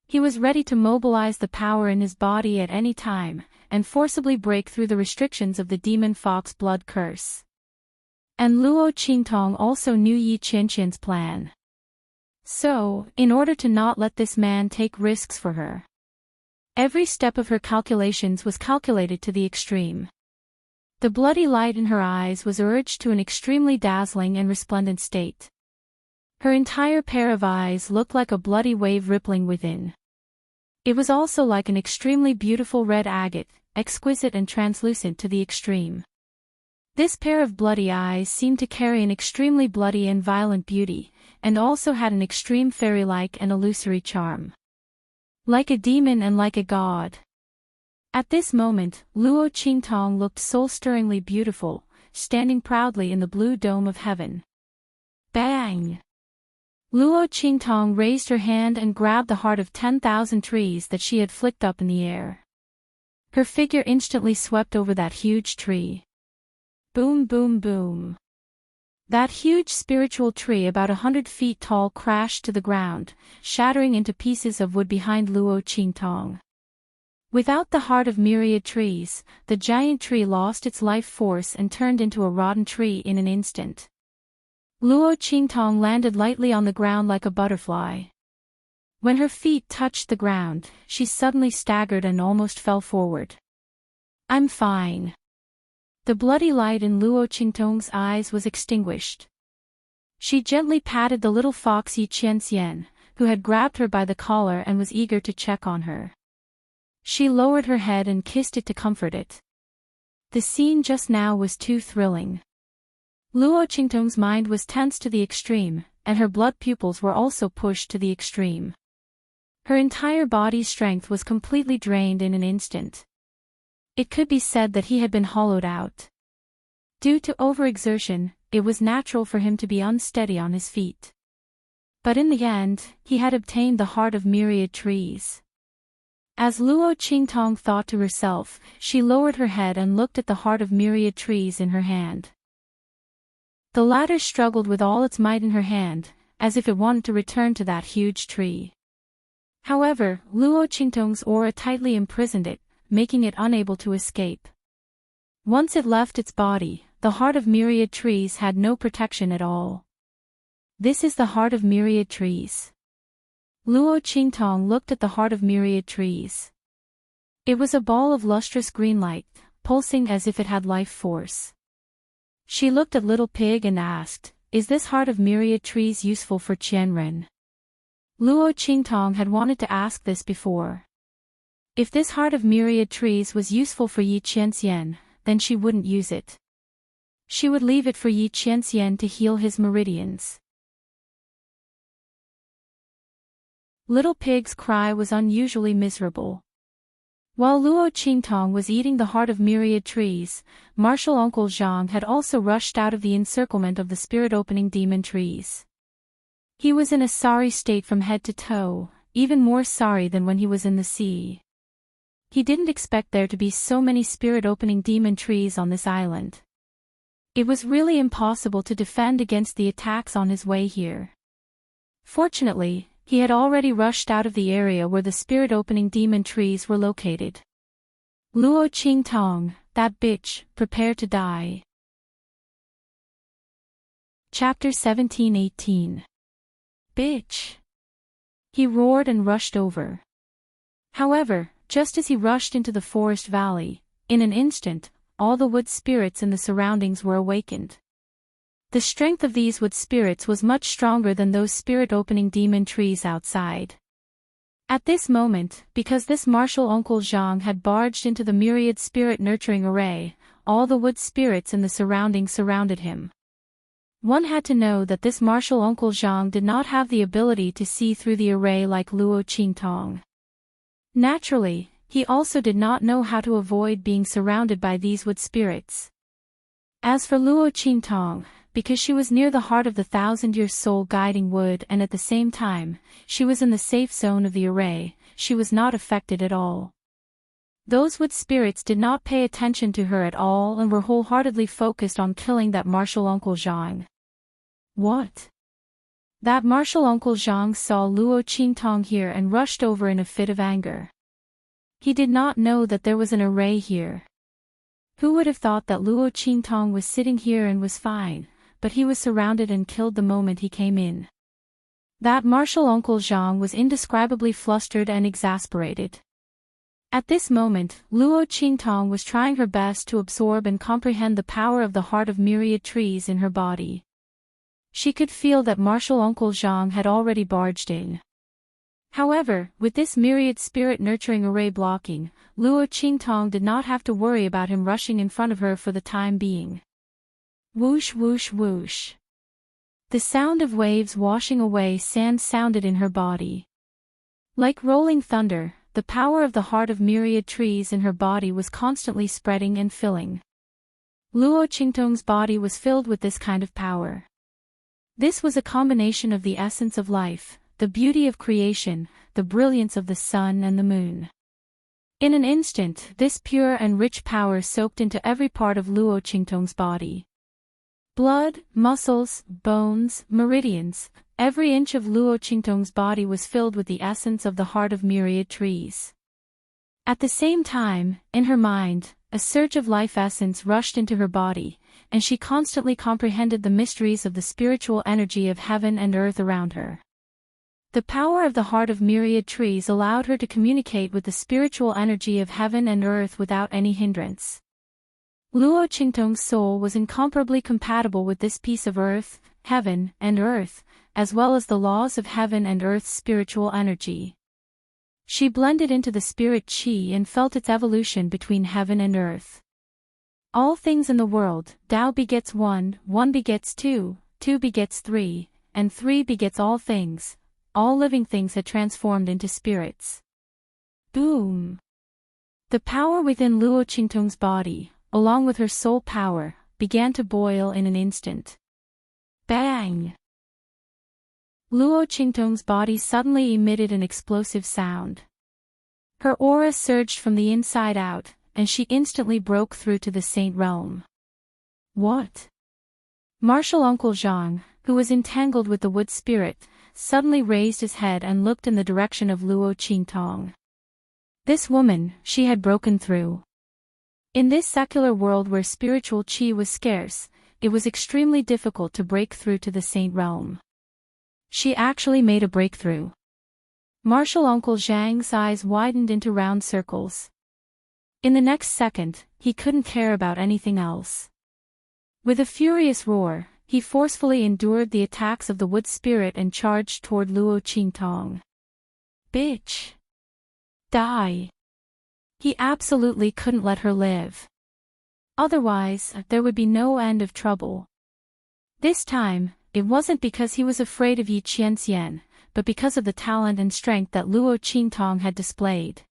He was ready to mobilize the power in his body at any time, and forcibly break through the restrictions of the demon fox blood curse. And Luo Qingtong also knew Yi Qianqian's plan. So, in order to not let this man take risks for her, every step of her calculations was calculated to the extreme. The bloody light in her eyes was urged to an extremely dazzling and resplendent state. Her entire pair of eyes looked like a bloody wave rippling within. It was also like an extremely beautiful red agate, exquisite and translucent to the extreme. This pair of bloody eyes seemed to carry an extremely bloody and violent beauty, and also had an extreme fairy-like and illusory charm. Like a demon and like a god. At this moment, Luo Qingtong looked soul-stirringly beautiful, standing proudly in the blue dome of heaven. Bang! Luo Qingtong raised her hand and grabbed the heart of 10,000 trees that she had flicked up in the air. Her figure instantly swept over that huge tree. Boom boom boom. That huge spiritual tree about 100 feet tall crashed to the ground, shattering into pieces of wood behind Luo Qingtong. Without the heart of myriad trees, the giant tree lost its life force and turned into a rotten tree in an instant. Luo Qingtong landed lightly on the ground like a butterfly. When her feet touched the ground, she suddenly staggered and almost fell forward. "I'm fine." The bloody light in Luo Qingtong's eyes was extinguished. She gently patted the little fox Yi Qianxian, who had grabbed her by the collar and was eager to check on her. She lowered her head and kissed it to comfort it. The scene just now was too thrilling. Luo Qingtong's mind was tense to the extreme, and her blood pupils were also pushed to the extreme. Her entire body's strength was completely drained in an instant. It could be said that he had been hollowed out. Due to overexertion, it was natural for him to be unsteady on his feet. But in the end, he had obtained the heart of myriad trees. As Luo Qingtong thought to herself, she lowered her head and looked at the heart of myriad trees in her hand. The latter struggled with all its might in her hand, as if it wanted to return to that huge tree. However, Luo Qingtong's aura tightly imprisoned it, making it unable to escape. Once it left its body, the heart of myriad trees had no protection at all. This is the heart of myriad trees. Luo Qingtong looked at the heart of myriad trees. It was a ball of lustrous green light, pulsing as if it had life force. She looked at Little Pig and asked, "Is this heart of myriad trees useful for Qianren?" Luo Qingtong had wanted to ask this before. If this heart of myriad trees was useful for Yi Qianxian, then she wouldn't use it. She would leave it for Yi Qianxian to heal his meridians. Little Pig's cry was unusually miserable. While Luo Qingtong was eating the heart of myriad trees, Martial Uncle Zhang had also rushed out of the encirclement of the spirit-opening demon trees. He was in a sorry state from head to toe, even more sorry than when he was in the sea. He didn't expect there to be so many spirit-opening demon trees on this island. It was really impossible to defend against the attacks on his way here. Fortunately, he had already rushed out of the area where the spirit-opening demon trees were located. Luo Qingtong, that bitch, prepare to die. Chapter 17-18. Bitch! He roared and rushed over. However, just as he rushed into the forest valley, in an instant, all the wood spirits in the surroundings were awakened. The strength of these wood spirits was much stronger than those spirit-opening demon trees outside. At this moment, because this martial Uncle Zhang had barged into the myriad spirit-nurturing array, all the wood spirits in the surroundings surrounded him. One had to know that this martial Uncle Zhang did not have the ability to see through the array like Luo Qingtong. Naturally, he also did not know how to avoid being surrounded by these wood spirits. As for Luo Qingtong, because she was near the heart of the thousand-year soul guiding wood and at the same time, she was in the safe zone of the array, she was not affected at all. Those wood spirits did not pay attention to her at all and were wholeheartedly focused on killing that martial Uncle Zhang. What? That martial Uncle Zhang saw Luo Qingtong here and rushed over in a fit of anger. He did not know that there was an array here. Who would have thought that Luo Qingtong was sitting here and was fine, but he was surrounded and killed the moment he came in. That martial Uncle Zhang was indescribably flustered and exasperated. At this moment, Luo Qingtong was trying her best to absorb and comprehend the power of the heart of myriad trees in her body. She could feel that martial Uncle Zhang had already barged in. However, with this myriad spirit nurturing array blocking, Luo Qingtong did not have to worry about him rushing in front of her for the time being. Whoosh whoosh whoosh. The sound of waves washing away sand sounded in her body. Like rolling thunder, the power of the heart of myriad trees in her body was constantly spreading and filling. Luo Qingtong's body was filled with this kind of power. This was a combination of the essence of life, the beauty of creation, the brilliance of the sun and the moon. In an instant, this pure and rich power soaked into every part of Luo Qingtong's body. Blood, muscles, bones, meridians, every inch of Luo Qingtong's body was filled with the essence of the heart of myriad trees. At the same time, in her mind, a surge of life essence rushed into her body, and she constantly comprehended the mysteries of the spiritual energy of heaven and earth around her. The power of the heart of myriad trees allowed her to communicate with the spiritual energy of heaven and earth without any hindrance. Luo Qingtong's soul was incomparably compatible with this piece of earth, heaven, and earth, as well as the laws of heaven and earth's spiritual energy. She blended into the spirit qi and felt its evolution between heaven and earth. All things in the world, Tao begets one, one begets two, two begets three, and three begets all things. All living things had transformed into spirits. Boom! The power within Luo Qingtong's body, along with her soul power, began to boil in an instant. Bang! Luo Qingtong's body suddenly emitted an explosive sound. Her aura surged from the inside out, and she instantly broke through to the saint realm. What? Martial Uncle Zhang, who was entangled with the wood spirit, suddenly raised his head and looked in the direction of Luo Qingtong. This woman, she had broken through. In this secular world where spiritual qi was scarce, it was extremely difficult to break through to the saint realm. She actually made a breakthrough. Martial Uncle Zhang's eyes widened into round circles. In the next second, he couldn't care about anything else. With a furious roar, he forcefully endured the attacks of the wood spirit and charged toward Luo Qingtong. Bitch! Die! He absolutely couldn't let her live. Otherwise, there would be no end of trouble. This time, it wasn't because he was afraid of Yi Qianxian, but because of the talent and strength that Luo Qingtong had displayed.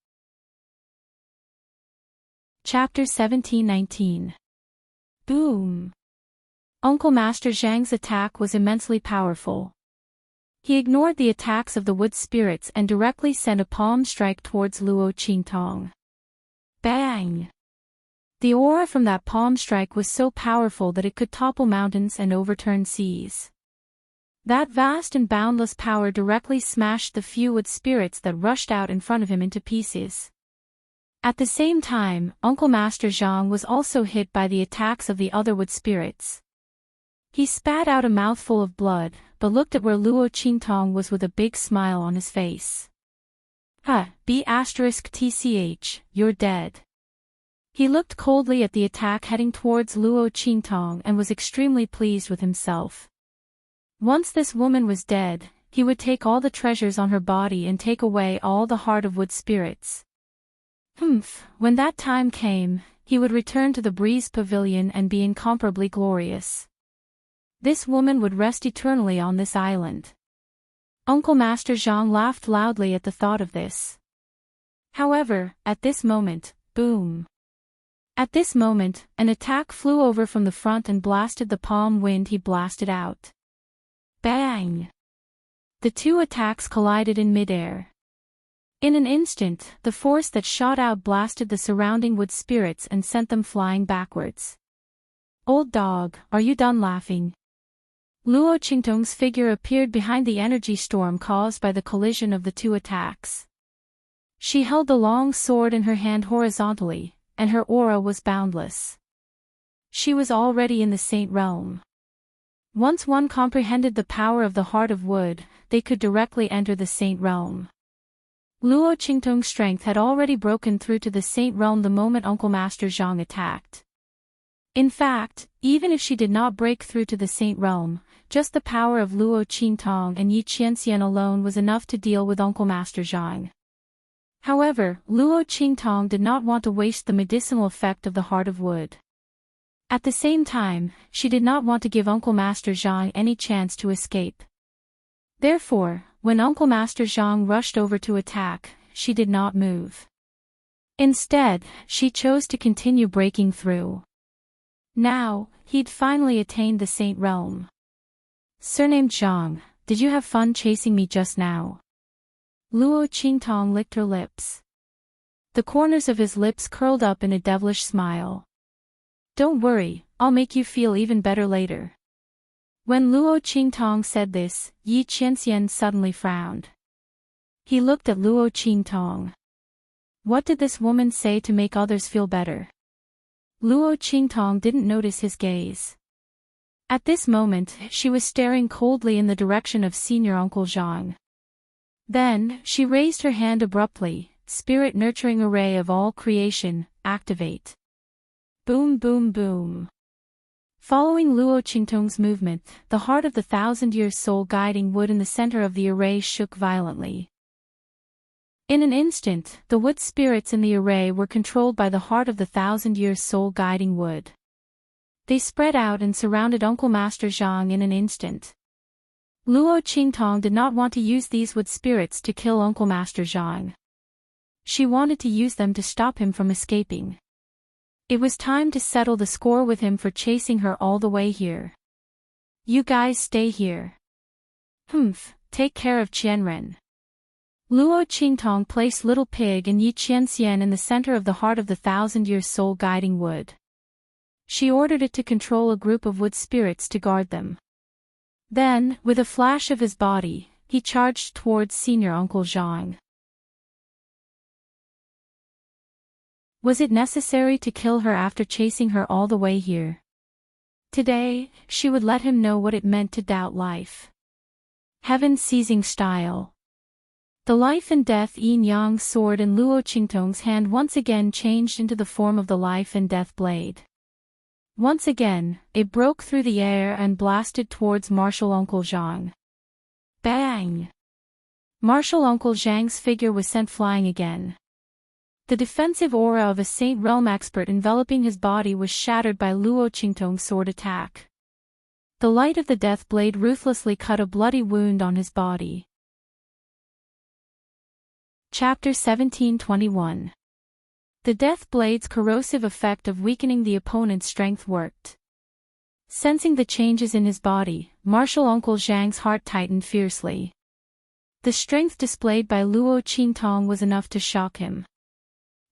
Chapter 17-19. Boom! Uncle Master Zhang's attack was immensely powerful. He ignored the attacks of the wood spirits and directly sent a palm strike towards Luo Qingtong. Bang! The aura from that palm strike was so powerful that it could topple mountains and overturn seas. That vast and boundless power directly smashed the few wood spirits that rushed out in front of him into pieces. At the same time, Uncle Master Zhang was also hit by the attacks of the other wood spirits. He spat out a mouthful of blood, but looked at where Luo Qingtong was with a big smile on his face. B*TCH, you're dead. He looked coldly at the attack heading towards Luo Qingtong and was extremely pleased with himself. Once this woman was dead, he would take all the treasures on her body and take away all the heart of wood spirits. When that time came, he would return to the Breeze Pavilion and be incomparably glorious. This woman would rest eternally on this island. Uncle Master Zhang laughed loudly at the thought of this. However, at this moment, boom! At this moment, an attack flew over from the front and blasted the palm wind he blasted out. Bang! The two attacks collided in midair. In an instant, the force that shot out blasted the surrounding wood spirits and sent them flying backwards. Old dog, are you done laughing? Luo Qingtong's figure appeared behind the energy storm caused by the collision of the two attacks. She held the long sword in her hand horizontally, and her aura was boundless. She was already in the saint realm. Once one comprehended the power of the heart of wood, they could directly enter the saint realm. Luo Qingtong's strength had already broken through to the saint realm the moment Uncle Master Zhang attacked. In fact, even if she did not break through to the saint realm, just the power of Luo Qingtong and Yi Qianxian alone was enough to deal with Uncle Master Zhang. However, Luo Qingtong did not want to waste the medicinal effect of the heart of wood. At the same time, she did not want to give Uncle Master Zhang any chance to escape. Therefore, when Uncle Master Zhang rushed over to attack, she did not move. Instead, she chose to continue breaking through. Now, he'd finally attained the saint realm. Surnamed Zhang, did you have fun chasing me just now? Luo Qingtong licked her lips. The corners of his lips curled up in a devilish smile. Don't worry, I'll make you feel even better later. When Luo Qingtong said this, Yi Qianxian suddenly frowned. He looked at Luo Qingtong. What did this woman say to make others feel better? Luo Qingtong didn't notice his gaze. At this moment, she was staring coldly in the direction of Senior Uncle Zhang. Then, she raised her hand abruptly. Spirit nurturing array of all creation, activate. Boom boom boom. Following Luo Qingtong's movement, the heart of the thousand-year soul guiding wood in the center of the array shook violently. In an instant, the wood spirits in the array were controlled by the heart of the thousand-year soul guiding wood. They spread out and surrounded Uncle Master Zhang in an instant. Luo Qingtong did not want to use these wood spirits to kill Uncle Master Zhang. She wanted to use them to stop him from escaping. It was time to settle the score with him for chasing her all the way here. You guys stay here. Take care of Qianren. Luo Qingtong placed Little Pig and Yi Qianxian in the center of the heart of the thousand-year soul guiding wood. She ordered it to control a group of wood spirits to guard them. Then, with a flash of his body, he charged towards Senior Uncle Zhang. Was it necessary to kill her after chasing her all the way here? Today, she would let him know what it meant to doubt life. Heaven-seizing style. The life and death yin-yang sword in Luo Qingtong's hand once again changed into the form of the life and death blade. Once again, it broke through the air and blasted towards Martial Uncle Zhang. Bang! Martial Uncle Zhang's figure was sent flying again. The defensive aura of a Saint Realm expert enveloping his body was shattered by Luo Qingtong's sword attack. The light of the death blade ruthlessly cut a bloody wound on his body. Chapter 1721. The death blade's corrosive effect of weakening the opponent's strength worked. Sensing the changes in his body, Martial Uncle Zhang's heart tightened fiercely. The strength displayed by Luo Qingtong was enough to shock him.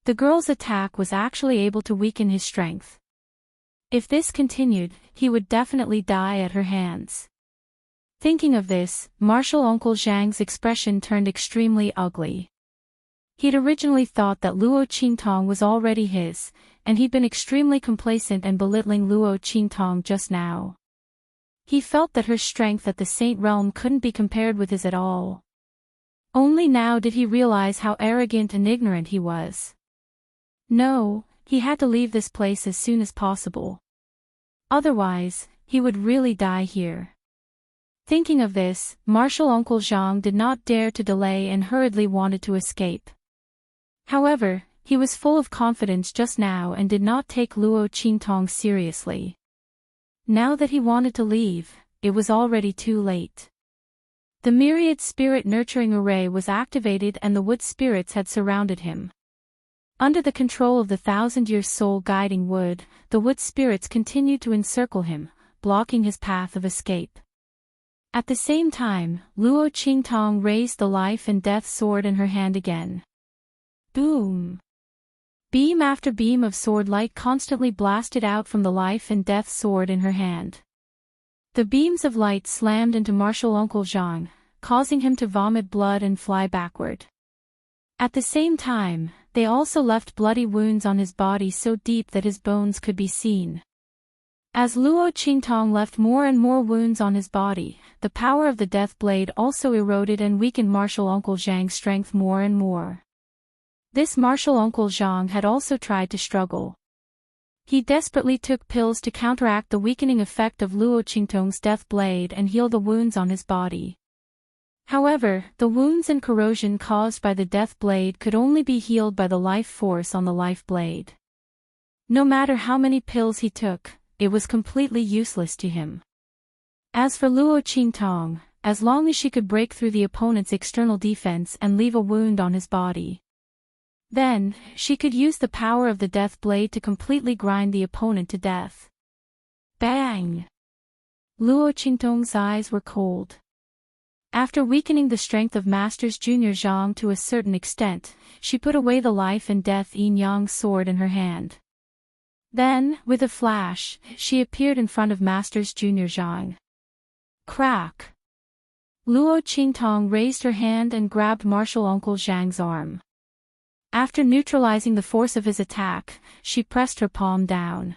The girl's attack was actually able to weaken his strength. If this continued, he would definitely die at her hands. Thinking of this, Martial Uncle Zhang's expression turned extremely ugly. He'd originally thought that Luo Qingtong was already his, and he'd been extremely complacent and belittling Luo Qingtong just now. He felt that her strength at the Saint Realm couldn't be compared with his at all. Only now did he realize how arrogant and ignorant he was. No, he had to leave this place as soon as possible. Otherwise, he would really die here. Thinking of this, Martial Uncle Zhang did not dare to delay and hurriedly wanted to escape. However, he was full of confidence just now and did not take Luo Qingtong seriously. Now that he wanted to leave, it was already too late. The myriad spirit nurturing array was activated and the wood spirits had surrounded him. Under the control of the thousand-year soul guiding wood, the wood spirits continued to encircle him, blocking his path of escape. At the same time, Luo Qingtong raised the life and death sword in her hand again. Boom! Beam after beam of sword light constantly blasted out from the life and death sword in her hand. The beams of light slammed into Martial Uncle Zhang, causing him to vomit blood and fly backward. At the same time, they also left bloody wounds on his body so deep that his bones could be seen. As Luo Qingtong left more and more wounds on his body, the power of the death blade also eroded and weakened Martial Uncle Zhang's strength more and more. This Martial Uncle Zhang had also tried to struggle. He desperately took pills to counteract the weakening effect of Luo Qingtong's death blade and heal the wounds on his body. However, the wounds and corrosion caused by the death blade could only be healed by the life force on the life blade. No matter how many pills he took, it was completely useless to him. As for Luo Qingtong, as long as she could break through the opponent's external defense and leave a wound on his body, then, she could use the power of the death blade to completely grind the opponent to death. Bang! Luo Qingtong's eyes were cold. After weakening the strength of Masters Junior Zhang to a certain extent, she put away the life and death yin-yang sword in her hand. Then, with a flash, she appeared in front of Masters Junior Zhang. Crack! Luo Qingtong raised her hand and grabbed martial uncle Zhang's arm. After neutralizing the force of his attack, she pressed her palm down.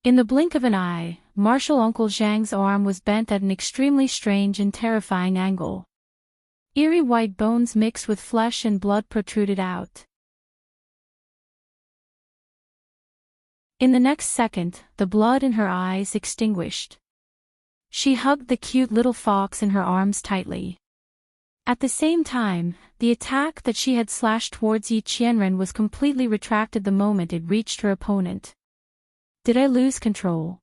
In the blink of an eye, martial uncle Zhang's arm was bent at an extremely strange and terrifying angle. Eerie white bones mixed with flesh and blood protruded out. In the next second, the blood in her eyes extinguished. She hugged the cute little fox in her arms tightly. At the same time, the attack that she had slashed towards Yi Qianren was completely retracted the moment it reached her opponent. Did I lose control?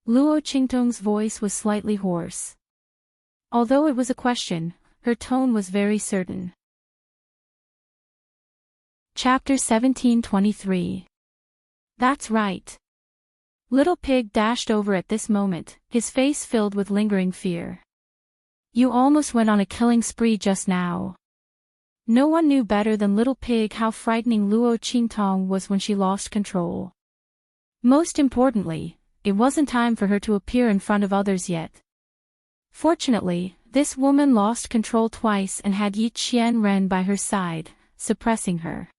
Luo Qingtong's voice was slightly hoarse. Although it was a question, her tone was very certain. Chapter 1723. That's right. Little Pig dashed over at this moment, his face filled with lingering fear. You almost went on a killing spree just now. No one knew better than Little Pig how frightening Luo Qingtong was when she lost control. Most importantly, it wasn't time for her to appear in front of others yet. Fortunately, this woman lost control twice and had Yi Qianren by her side, suppressing her.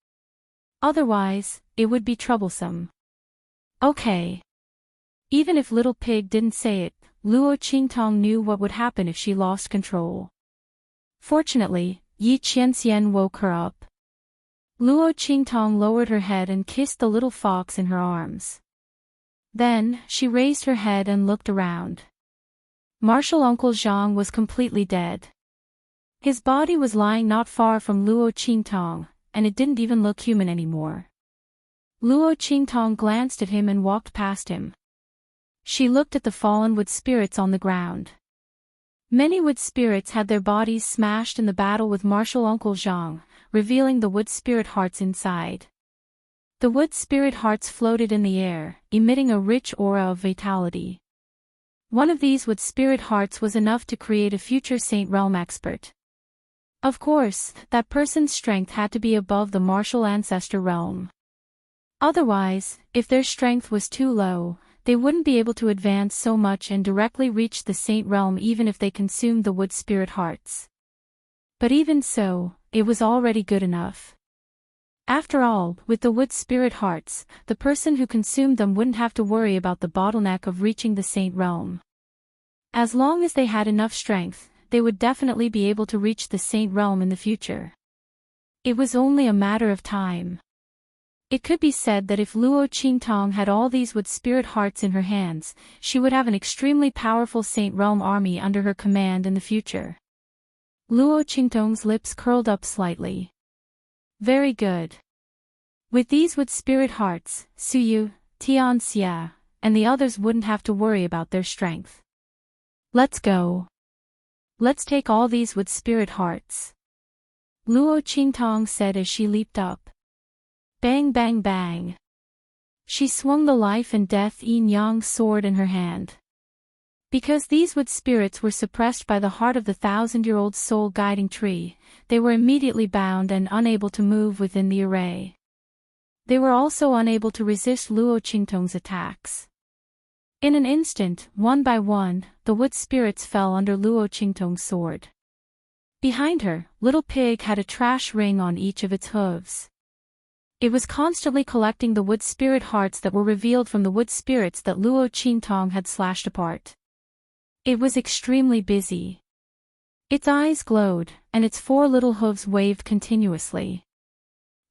Otherwise, it would be troublesome. Okay. Even if Little Pig didn't say it, Luo Qingtong knew what would happen if she lost control. Fortunately, Yi Qianxian woke her up. Luo Qingtong lowered her head and kissed the little fox in her arms. Then, she raised her head and looked around. Martial Uncle Zhang was completely dead. His body was lying not far from Luo Qingtong, and it didn't even look human anymore. Luo Qingtong glanced at him and walked past him. She looked at the fallen wood spirits on the ground. Many wood spirits had their bodies smashed in the battle with martial Uncle Zhang, revealing the wood spirit hearts inside. The wood spirit hearts floated in the air, emitting a rich aura of vitality. One of these wood spirit hearts was enough to create a future Saint Realm expert. Of course, that person's strength had to be above the martial ancestor realm. Otherwise, if their strength was too low, they wouldn't be able to advance so much and directly reach the Saint Realm even if they consumed the wood spirit hearts. But even so, it was already good enough. After all, with the wood spirit hearts, the person who consumed them wouldn't have to worry about the bottleneck of reaching the Saint Realm. As long as they had enough strength, they would definitely be able to reach the Saint Realm in the future. It was only a matter of time. It could be said that if Luo Qingtong had all these wood spirit hearts in her hands, she would have an extremely powerful Saint Realm army under her command in the future. Luo Qingtong's lips curled up slightly. Very good. With these wood spirit hearts, Suyu, Tianxia, and the others wouldn't have to worry about their strength. Let's go. Let's take all these wood spirit hearts. Luo Qingtong said as she leaped up. Bang bang bang. She swung the life and death yin-yang sword in her hand. Because these wood spirits were suppressed by the heart of the 1,000-year-old soul guiding tree, they were immediately bound and unable to move within the array. They were also unable to resist Luo Qingtong's attacks. In an instant, one by one, the wood spirits fell under Luo Qingtong's sword. Behind her, Little Pig had a trash ring on each of its hooves. It was constantly collecting the wood spirit hearts that were revealed from the wood spirits that Luo Qingtong had slashed apart. It was extremely busy. Its eyes glowed, and its 4 little hooves waved continuously.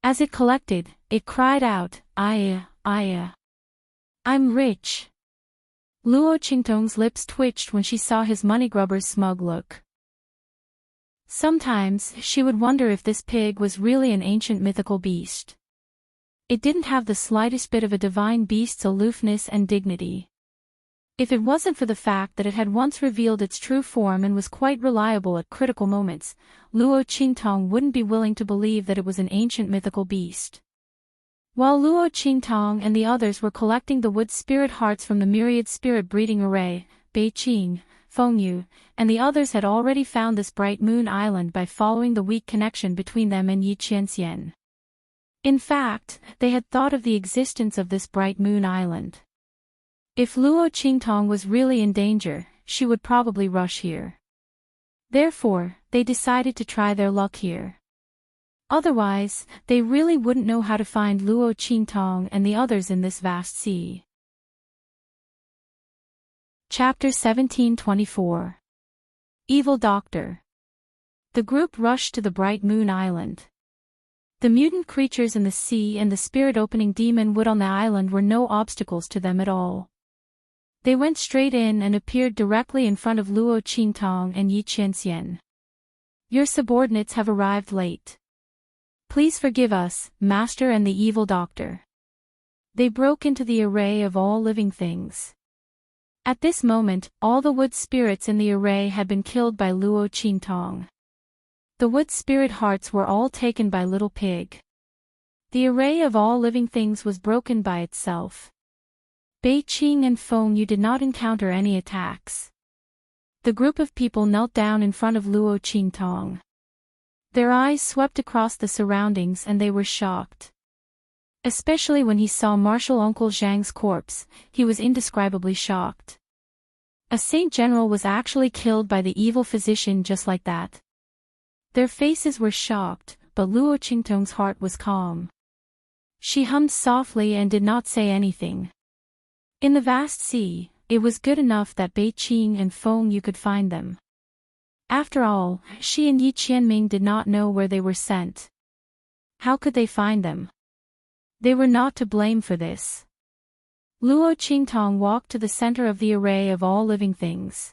As it collected, it cried out, "Aya, Aya. I'm rich." Luo Qingtong's lips twitched when she saw his moneygrubber's smug look. Sometimes, she would wonder if this pig was really an ancient mythical beast. It didn't have the slightest bit of a divine beast's aloofness and dignity. If it wasn't for the fact that it had once revealed its true form and was quite reliable at critical moments, Luo Qingtong wouldn't be willing to believe that it was an ancient mythical beast. While Luo Qingtong and the others were collecting the wood spirit hearts from the myriad spirit breeding array, Beiqing, Fengyu, and the others had already found this bright moon island by following the weak connection between them and Yi Qianxian. In fact, they had thought of the existence of this bright moon island. If Luo Qingtong was really in danger, she would probably rush here. Therefore, they decided to try their luck here. Otherwise, they really wouldn't know how to find Luo Qingtong and the others in this vast sea. Chapter 1724. Evil Doctor. The group rushed to the bright moon island. The mutant creatures in the sea and the spirit-opening demon wood on the island were no obstacles to them at all. They went straight in and appeared directly in front of Luo Qingtong and Yi Qianxian. Your subordinates have arrived late. Please forgive us, Master and the Evil Doctor. They broke into the array of all living things. At this moment, all the wood spirits in the array had been killed by Luo Qingtong. The wood spirit hearts were all taken by Little Pig. The array of all living things was broken by itself. Bei Qing and Feng Yu did not encounter any attacks. The group of people knelt down in front of Luo Qingtong. Their eyes swept across the surroundings and they were shocked. Especially when he saw Marshal Uncle Zhang's corpse, he was indescribably shocked. A saint general was actually killed by the evil physician just like that. Their faces were shocked, but Luo Qingtong's heart was calm. She hummed softly and did not say anything. In the vast sea, it was good enough that Bei Qing and Feng Yu could find them. After all, she and Yi Qianming did not know where they were sent. How could they find them? They were not to blame for this. Luo Qingtong walked to the center of the array of all living things.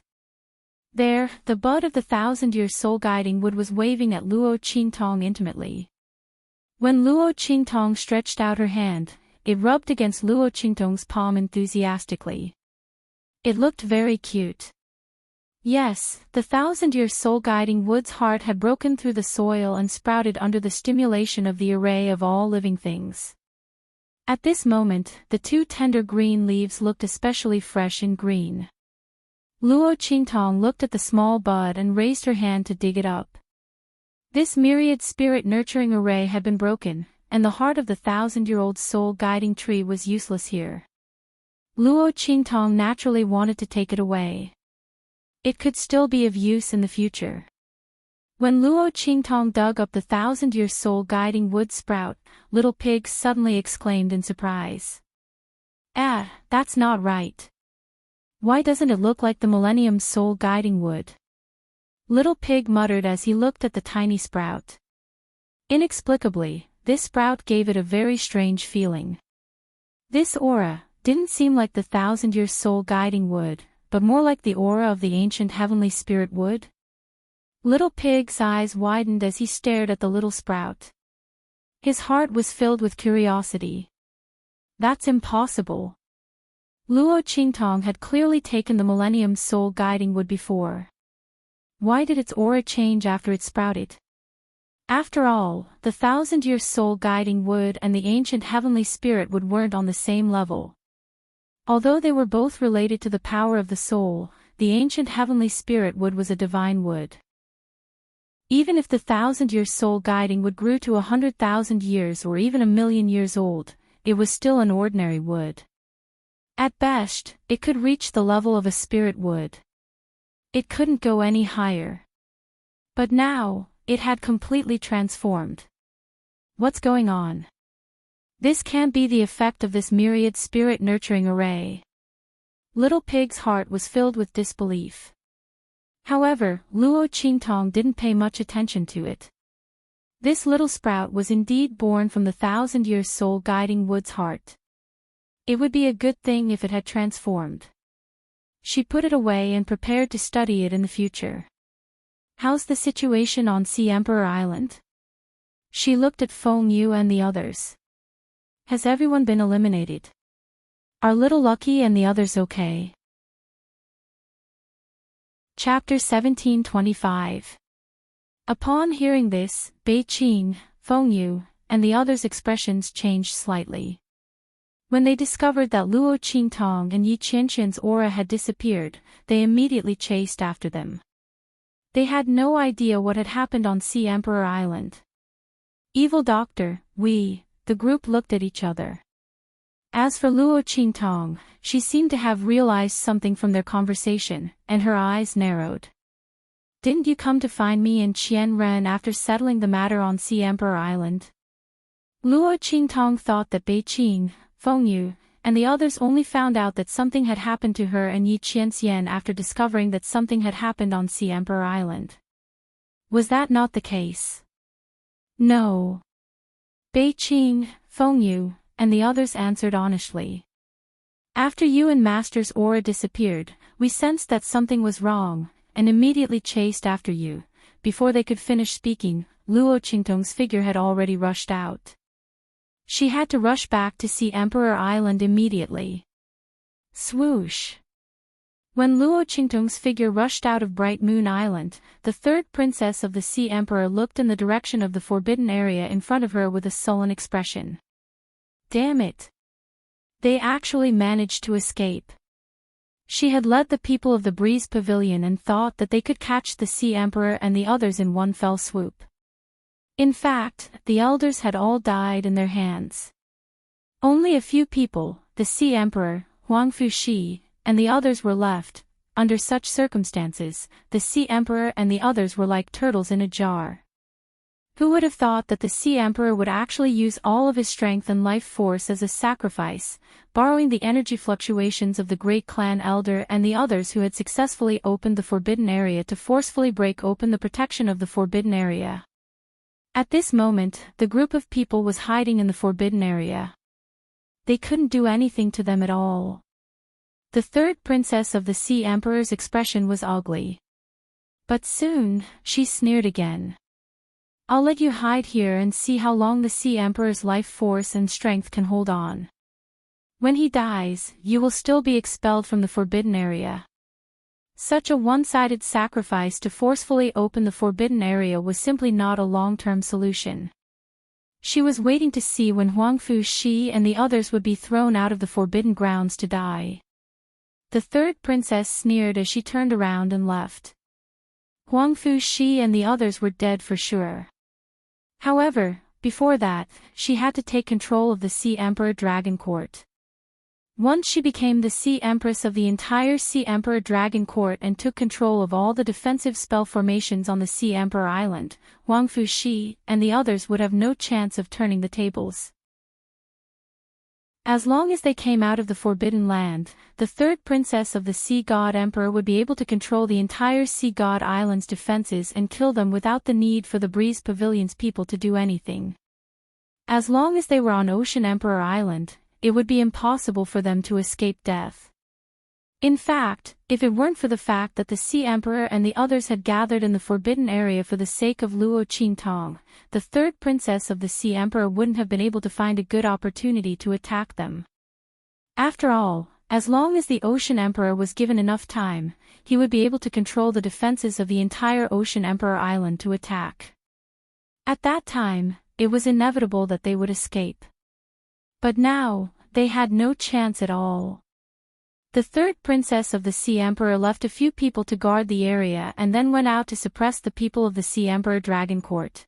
There, the bud of the thousand-year soul-guiding wood was waving at Luo Qingtong intimately. When Luo Qingtong stretched out her hand, it rubbed against Luo Qingtong's palm enthusiastically. It looked very cute. Yes, the thousand-year soul-guiding wood's heart had broken through the soil and sprouted under the stimulation of the array of all living things. At this moment, the two tender green leaves looked especially fresh and green. Luo Qingtong looked at the small bud and raised her hand to dig it up. This myriad spirit-nurturing array had been broken, and the heart of the thousand-year-old soul-guiding tree was useless here. Luo Qingtong naturally wanted to take it away. It could still be of use in the future. When Luo Qingtong dug up the thousand-year soul-guiding wood sprout, Little Pig suddenly exclaimed in surprise. "Ah, that's not right. Why doesn't it look like the Millennium soul-guiding wood?" Little Pig muttered as he looked at the tiny sprout. Inexplicably, this sprout gave it a very strange feeling. This aura didn't seem like the thousand-year soul-guiding wood, but more like the aura of the ancient heavenly spirit wood. Little Pig's eyes widened as he stared at the little sprout. His heart was filled with curiosity. That's impossible. Luo Qingtong had clearly taken the Millennium soul-guiding wood before. Why did its aura change after it sprouted? After all, the thousand-year soul-guiding wood and the ancient heavenly spirit wood weren't on the same level. Although they were both related to the power of the soul, the ancient heavenly spirit wood was a divine wood. Even if the thousand-year soul-guiding wood grew to 100,000 years or even 1,000,000 years old, it was still an ordinary wood. At best, it could reach the level of a spirit wood. It couldn't go any higher. But now, it had completely transformed. What's going on? This can't be the effect of this myriad spirit-nurturing array. Little Pig's heart was filled with disbelief. However, Luo Qingtong didn't pay much attention to it. This little sprout was indeed born from the thousand-year soul-guiding wood's heart. It would be a good thing if it had transformed. She put it away and prepared to study it in the future. How's the situation on Sea Emperor Island? She looked at Feng Yu and the others. Has everyone been eliminated? Are Little Lucky and the others okay? Chapter 1725. Upon hearing this, Bei Qing, Feng Yu, and the others' expressions changed slightly. When they discovered that Luo Qingtong and Yi Qianxian's aura had disappeared, they immediately chased after them. They had no idea what had happened on Sea Emperor Island. Evil Doctor, we the group looked at each other. As for Luo Qingtong, she seemed to have realized something from their conversation, and her eyes narrowed. Didn't you come to find me in Qianren after settling the matter on Sea Emperor Island? Luo Qingtong thought that Bei Qing, Feng Yu, and the others only found out that something had happened to her and Yi Qianxian after discovering that something had happened on Sea Emperor Island. Was that not the case? No. Bei Qing, Feng Yu, and the others answered honestly. After you and Master's aura disappeared, we sensed that something was wrong, and immediately chased after you. Before they could finish speaking, Luo Qingtong's figure had already rushed out. She had to rush back to Sea Emperor Island immediately. Swoosh! When Luo Qingtong's figure rushed out of Bright Moon Island, the third princess of the Sea Emperor looked in the direction of the forbidden area in front of her with a sullen expression. Damn it! They actually managed to escape. She had led the people of the Breeze Pavilion and thought that they could catch the Sea Emperor and the others in one fell swoop. In fact, the elders had all died in their hands. Only a few people, the Sea Emperor, Huang Fuxi, and the others were left. Under such circumstances, the Sea Emperor and the others were like turtles in a jar. Who would have thought that the Sea Emperor would actually use all of his strength and life force as a sacrifice, borrowing the energy fluctuations of the great clan elder and the others who had successfully opened the forbidden area to forcefully break open the protection of the forbidden area. At this moment, the group of people was hiding in the forbidden area. They couldn't do anything to them at all. The third princess of the Sea Emperor's expression was ugly. But soon, she sneered again. I'll let you hide here and see how long the Sea Emperor's life force and strength can hold on. When he dies, you will still be expelled from the forbidden area. Such a one-sided sacrifice to forcefully open the forbidden area was simply not a long-term solution. She was waiting to see when Huang Fuxi and the others would be thrown out of the forbidden grounds to die. The third princess sneered as she turned around and left. Huang Fuxi and the others were dead for sure. However, before that, she had to take control of the Sea Emperor Dragon Court. Once she became the Sea Empress of the entire Sea Emperor Dragon Court and took control of all the defensive spell formations on the Sea Emperor Island, Huang Fuxi and the others would have no chance of turning the tables. As long as they came out of the Forbidden Land, the third princess of the Sea God Emperor would be able to control the entire Sea God Island's defenses and kill them without the need for the Breeze Pavilion's people to do anything. As long as they were on Ocean Emperor Island, it would be impossible for them to escape death. In fact, if it weren't for the fact that the Sea Emperor and the others had gathered in the forbidden area for the sake of Luo Qingtong, the third princess of the Sea Emperor wouldn't have been able to find a good opportunity to attack them. After all, as long as the Ocean Emperor was given enough time, he would be able to control the defenses of the entire Ocean Emperor Island to attack. At that time, it was inevitable that they would escape. But now, they had no chance at all. The third princess of the Sea Emperor left a few people to guard the area and then went out to suppress the people of the Sea Emperor Dragon Court.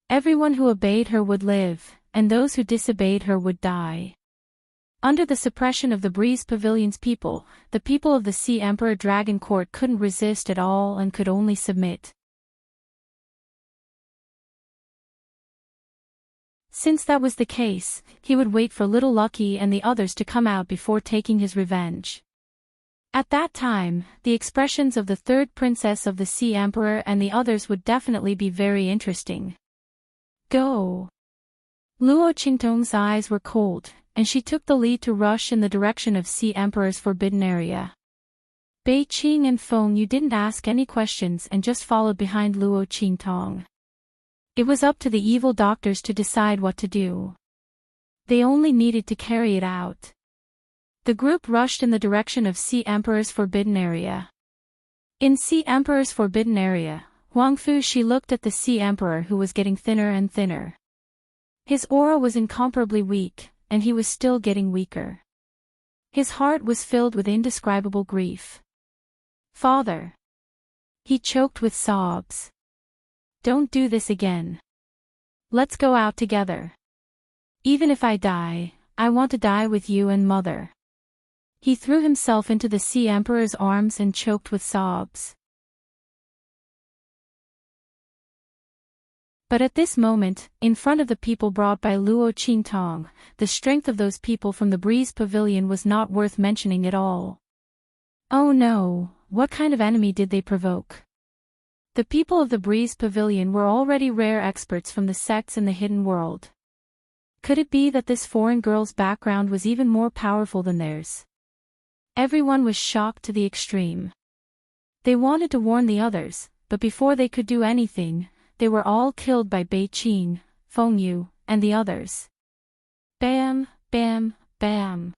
Everyone who obeyed her would live, and those who disobeyed her would die. Under the suppression of the Breeze Pavilion's people, the people of the Sea Emperor Dragon Court couldn't resist at all and could only submit. Since that was the case, he would wait for Little Lucky and the others to come out before taking his revenge. At that time, the expressions of the third princess of the Sea Emperor and the others would definitely be very interesting. Go! Luo Qingtong's eyes were cold, and she took the lead to rush in the direction of Sea Emperor's forbidden area. Bei Qing and Feng Yu didn't ask any questions and just followed behind Luo Qingtong. It was up to the evil doctors to decide what to do. They only needed to carry it out. The group rushed in the direction of Sea Emperor's forbidden area. In Sea Emperor's forbidden area, Huang Fuxi looked at the Sea Emperor who was getting thinner and thinner. His aura was incomparably weak, and he was still getting weaker. His heart was filled with indescribable grief. Father! He choked with sobs. Don't do this again. Let's go out together. Even if I die, I want to die with you and Mother. He threw himself into the Sea Emperor's arms and choked with sobs. But at this moment, in front of the people brought by Luo Qingtong, the strength of those people from the Breeze Pavilion was not worth mentioning at all. Oh no, what kind of enemy did they provoke? The people of the Breeze Pavilion were already rare experts from the sects in the hidden world. Could it be that this foreign girl's background was even more powerful than theirs? Everyone was shocked to the extreme. They wanted to warn the others, but before they could do anything, they were all killed by Bei Qin, Feng Yu, and the others. Bam, bam, bam.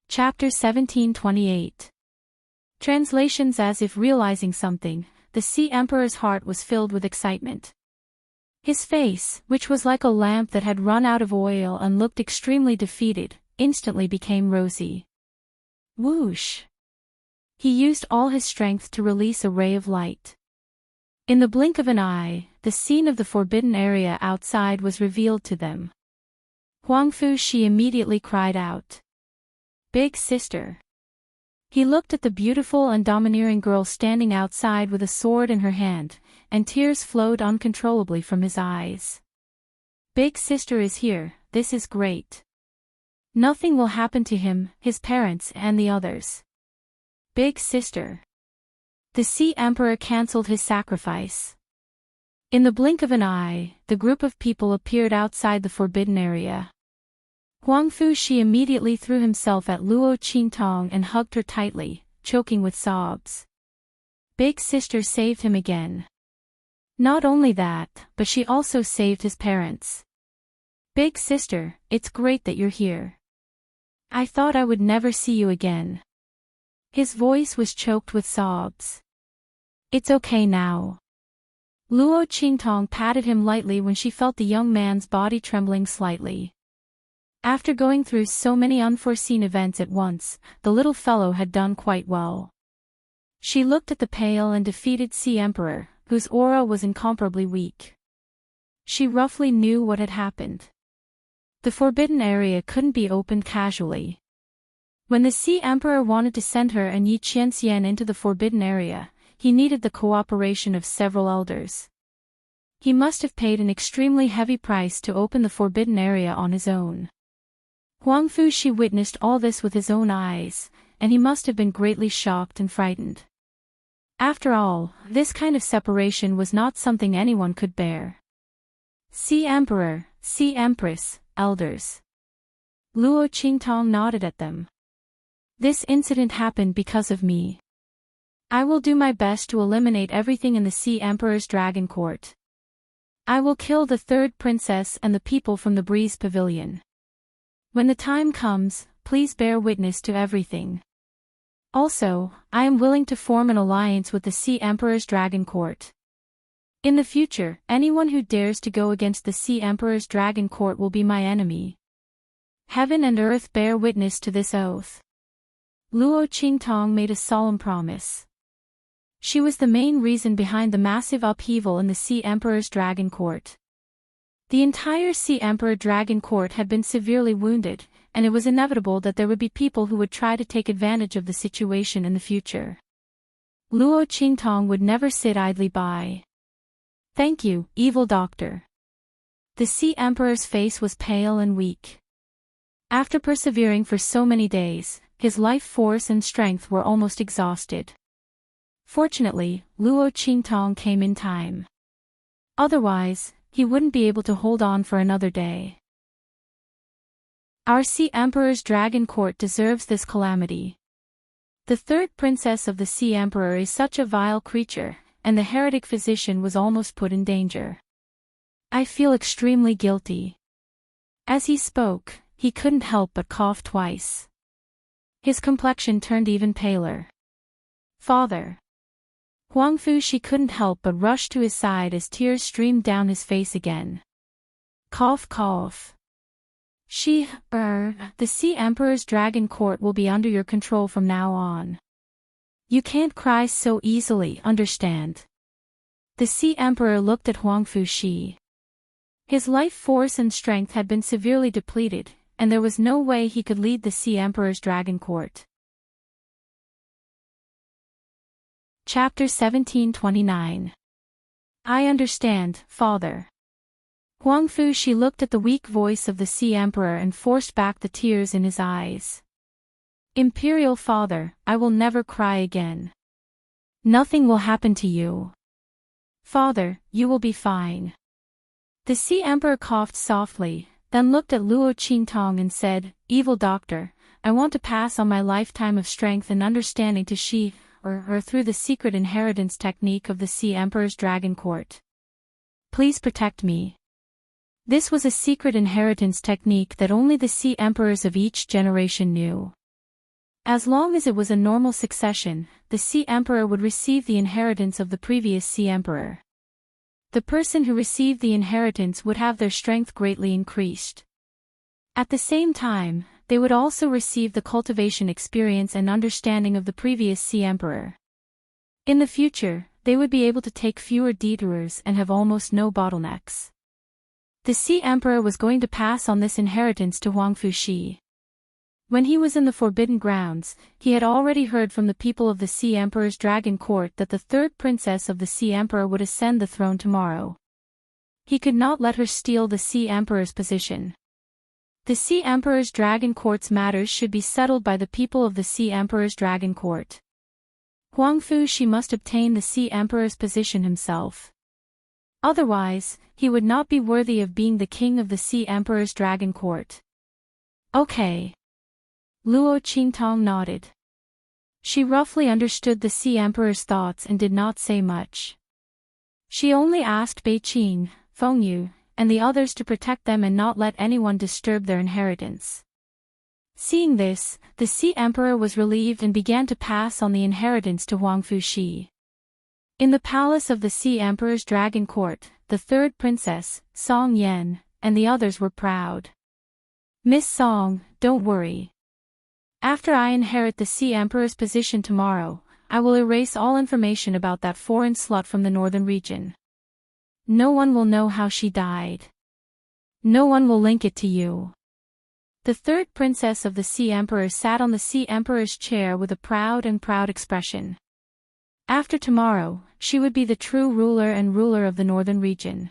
Chapter 1728. Translations. As if realizing something, the Sea Emperor's heart was filled with excitement. His face, which was like a lamp that had run out of oil and looked extremely defeated, instantly became rosy. Whoosh! He used all his strength to release a ray of light. In the blink of an eye, the scene of the forbidden area outside was revealed to them. Huangfu Shi immediately cried out, "Big sister!" He looked at the beautiful and domineering girl standing outside with a sword in her hand, and tears flowed uncontrollably from his eyes. Big sister is here, this is great. Nothing will happen to him, his parents, and the others. Big sister. The Sea Emperor cancelled his sacrifice. In the blink of an eye, the group of people appeared outside the forbidden area. Huangfu Shi immediately threw himself at Luo Qingtong and hugged her tightly, choking with sobs. Big sister saved him again. Not only that, but she also saved his parents. Big sister, it's great that you're here. I thought I would never see you again. His voice was choked with sobs. It's okay now. Luo Qingtong patted him lightly when she felt the young man's body trembling slightly. After going through so many unforeseen events at once, the little fellow had done quite well. She looked at the pale and defeated Sea Emperor, whose aura was incomparably weak. She roughly knew what had happened. The forbidden area couldn't be opened casually. When the Sea Emperor wanted to send her and Yi Qianxian into the forbidden area, he needed the cooperation of several elders. He must have paid an extremely heavy price to open the forbidden area on his own. Huangfu Shi witnessed all this with his own eyes, and he must have been greatly shocked and frightened. After all, this kind of separation was not something anyone could bear. Sea Emperor, Sea Empress, elders. Luo Qingtong nodded at them. This incident happened because of me. I will do my best to eliminate everything in the Sea Emperor's dragon court. I will kill the third princess and the people from the Breeze Pavilion. When the time comes, please bear witness to everything. Also, I am willing to form an alliance with the Sea Emperor's dragon court. In the future, anyone who dares to go against the Sea Emperor's dragon court will be my enemy. Heaven and earth bear witness to this oath. Luo Qingtong made a solemn promise. She was the main reason behind the massive upheaval in the Sea Emperor's dragon court. The entire Sea Emperor dragon court had been severely wounded, and it was inevitable that there would be people who would try to take advantage of the situation in the future. Luo Qingtong would never sit idly by. Thank you, evil doctor. The Sea Emperor's face was pale and weak. After persevering for so many days, his life force and strength were almost exhausted. Fortunately, Luo Qingtong came in time. Otherwise, he wouldn't be able to hold on for another day. Our Sea Emperor's dragon court deserves this calamity. The third princess of the Sea Emperor is such a vile creature, and the heretic physician was almost put in danger. I feel extremely guilty. As he spoke, he couldn't help but cough twice. His complexion turned even paler. Father. Huangfu Shi couldn't help but rush to his side as tears streamed down his face again. Cough cough. The Sea Emperor's dragon court will be under your control from now on. You can't cry so easily, understand? The Sea Emperor looked at Huangfu Shi. His life force and strength had been severely depleted, and there was no way he could lead the Sea Emperor's dragon court. Chapter 1729. I understand, Father. Huangfu Shi looked at the weak voice of the Sea Emperor and forced back the tears in his eyes. Imperial Father, I will never cry again. Nothing will happen to you. Father, you will be fine. The Sea Emperor coughed softly, then looked at Luo Qingtong and said, Evil doctor, I want to pass on my lifetime of strength and understanding to Shi, or through the secret inheritance technique of the Sea Emperor's dragon court. Please protect me. This was a secret inheritance technique that only the Sea Emperors of each generation knew. As long as it was a normal succession, the Sea Emperor would receive the inheritance of the previous Sea Emperor. The person who received the inheritance would have their strength greatly increased. At the same time, they would also receive the cultivation experience and understanding of the previous Sea Emperor. In the future, they would be able to take fewer detours and have almost no bottlenecks. The Sea Emperor was going to pass on this inheritance to Huangfu Shi. When he was in the Forbidden Grounds, he had already heard from the people of the Sea Emperor's dragon court that the third princess of the Sea Emperor would ascend the throne tomorrow. He could not let her steal the Sea Emperor's position. The Sea Emperor's dragon court's matters should be settled by the people of the Sea Emperor's dragon court. Huangfu Shi must obtain the Sea Emperor's position himself. Otherwise, he would not be worthy of being the king of the Sea Emperor's dragon court. Okay. Luo Qingtong nodded. She roughly understood the Sea Emperor's thoughts and did not say much. She only asked Beiqing, Fengyu, and the others to protect them and not let anyone disturb their inheritance. Seeing this, the Sea Emperor was relieved and began to pass on the inheritance to Huangfu Shi. In the palace of the Sea Emperor's dragon court, the third princess, Song Yan, and the others were proud. Miss Song, don't worry. After I inherit the Sea Emperor's position tomorrow, I will erase all information about that foreign slut from the northern region. No one will know how she died. No one will link it to you. The third princess of the Sea Emperor sat on the Sea Emperor's chair with a proud expression. After tomorrow, she would be the true ruler and ruler of the northern region.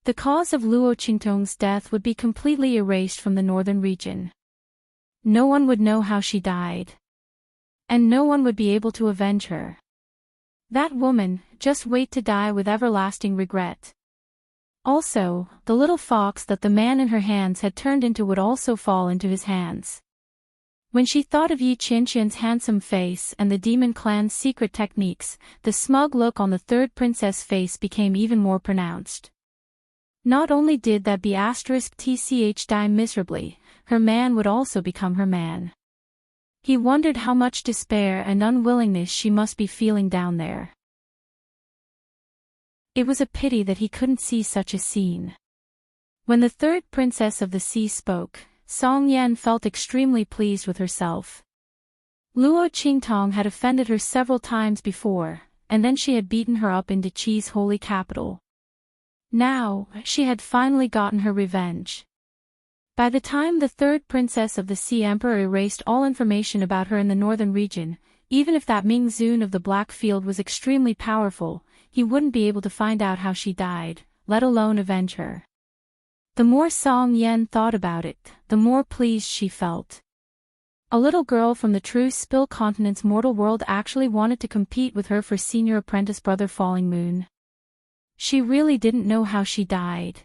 The cause of Luo Qingtong's death would be completely erased from the northern region. No one would know how she died. And no one would be able to avenge her. That woman, just wait to die with everlasting regret. Also, the little fox that the man in her hands had turned into would also fall into his hands. When she thought of Yi Qinqian's handsome face and the demon clan's secret techniques, the smug look on the third princess' face became even more pronounced. Not only did that *tch die miserably, her man would also become her man. He wondered how much despair and unwillingness she must be feeling down there. It was a pity that he couldn't see such a scene. When the third princess of the sea spoke, Song Yan felt extremely pleased with herself. Luo Qingtong had offended her several times before, and then she had beaten her up in Deqi's holy capital. Now, she had finally gotten her revenge. By the time the third princess of the Sea Emperor erased all information about her in the northern region, even if that Ming Zun of the Black Field was extremely powerful, he wouldn't be able to find out how she died, let alone avenge her. The more Song Yan thought about it, the more pleased she felt. A little girl from the true Spill Continent's mortal world actually wanted to compete with her for senior apprentice brother Falling Moon. She really didn't know how she died.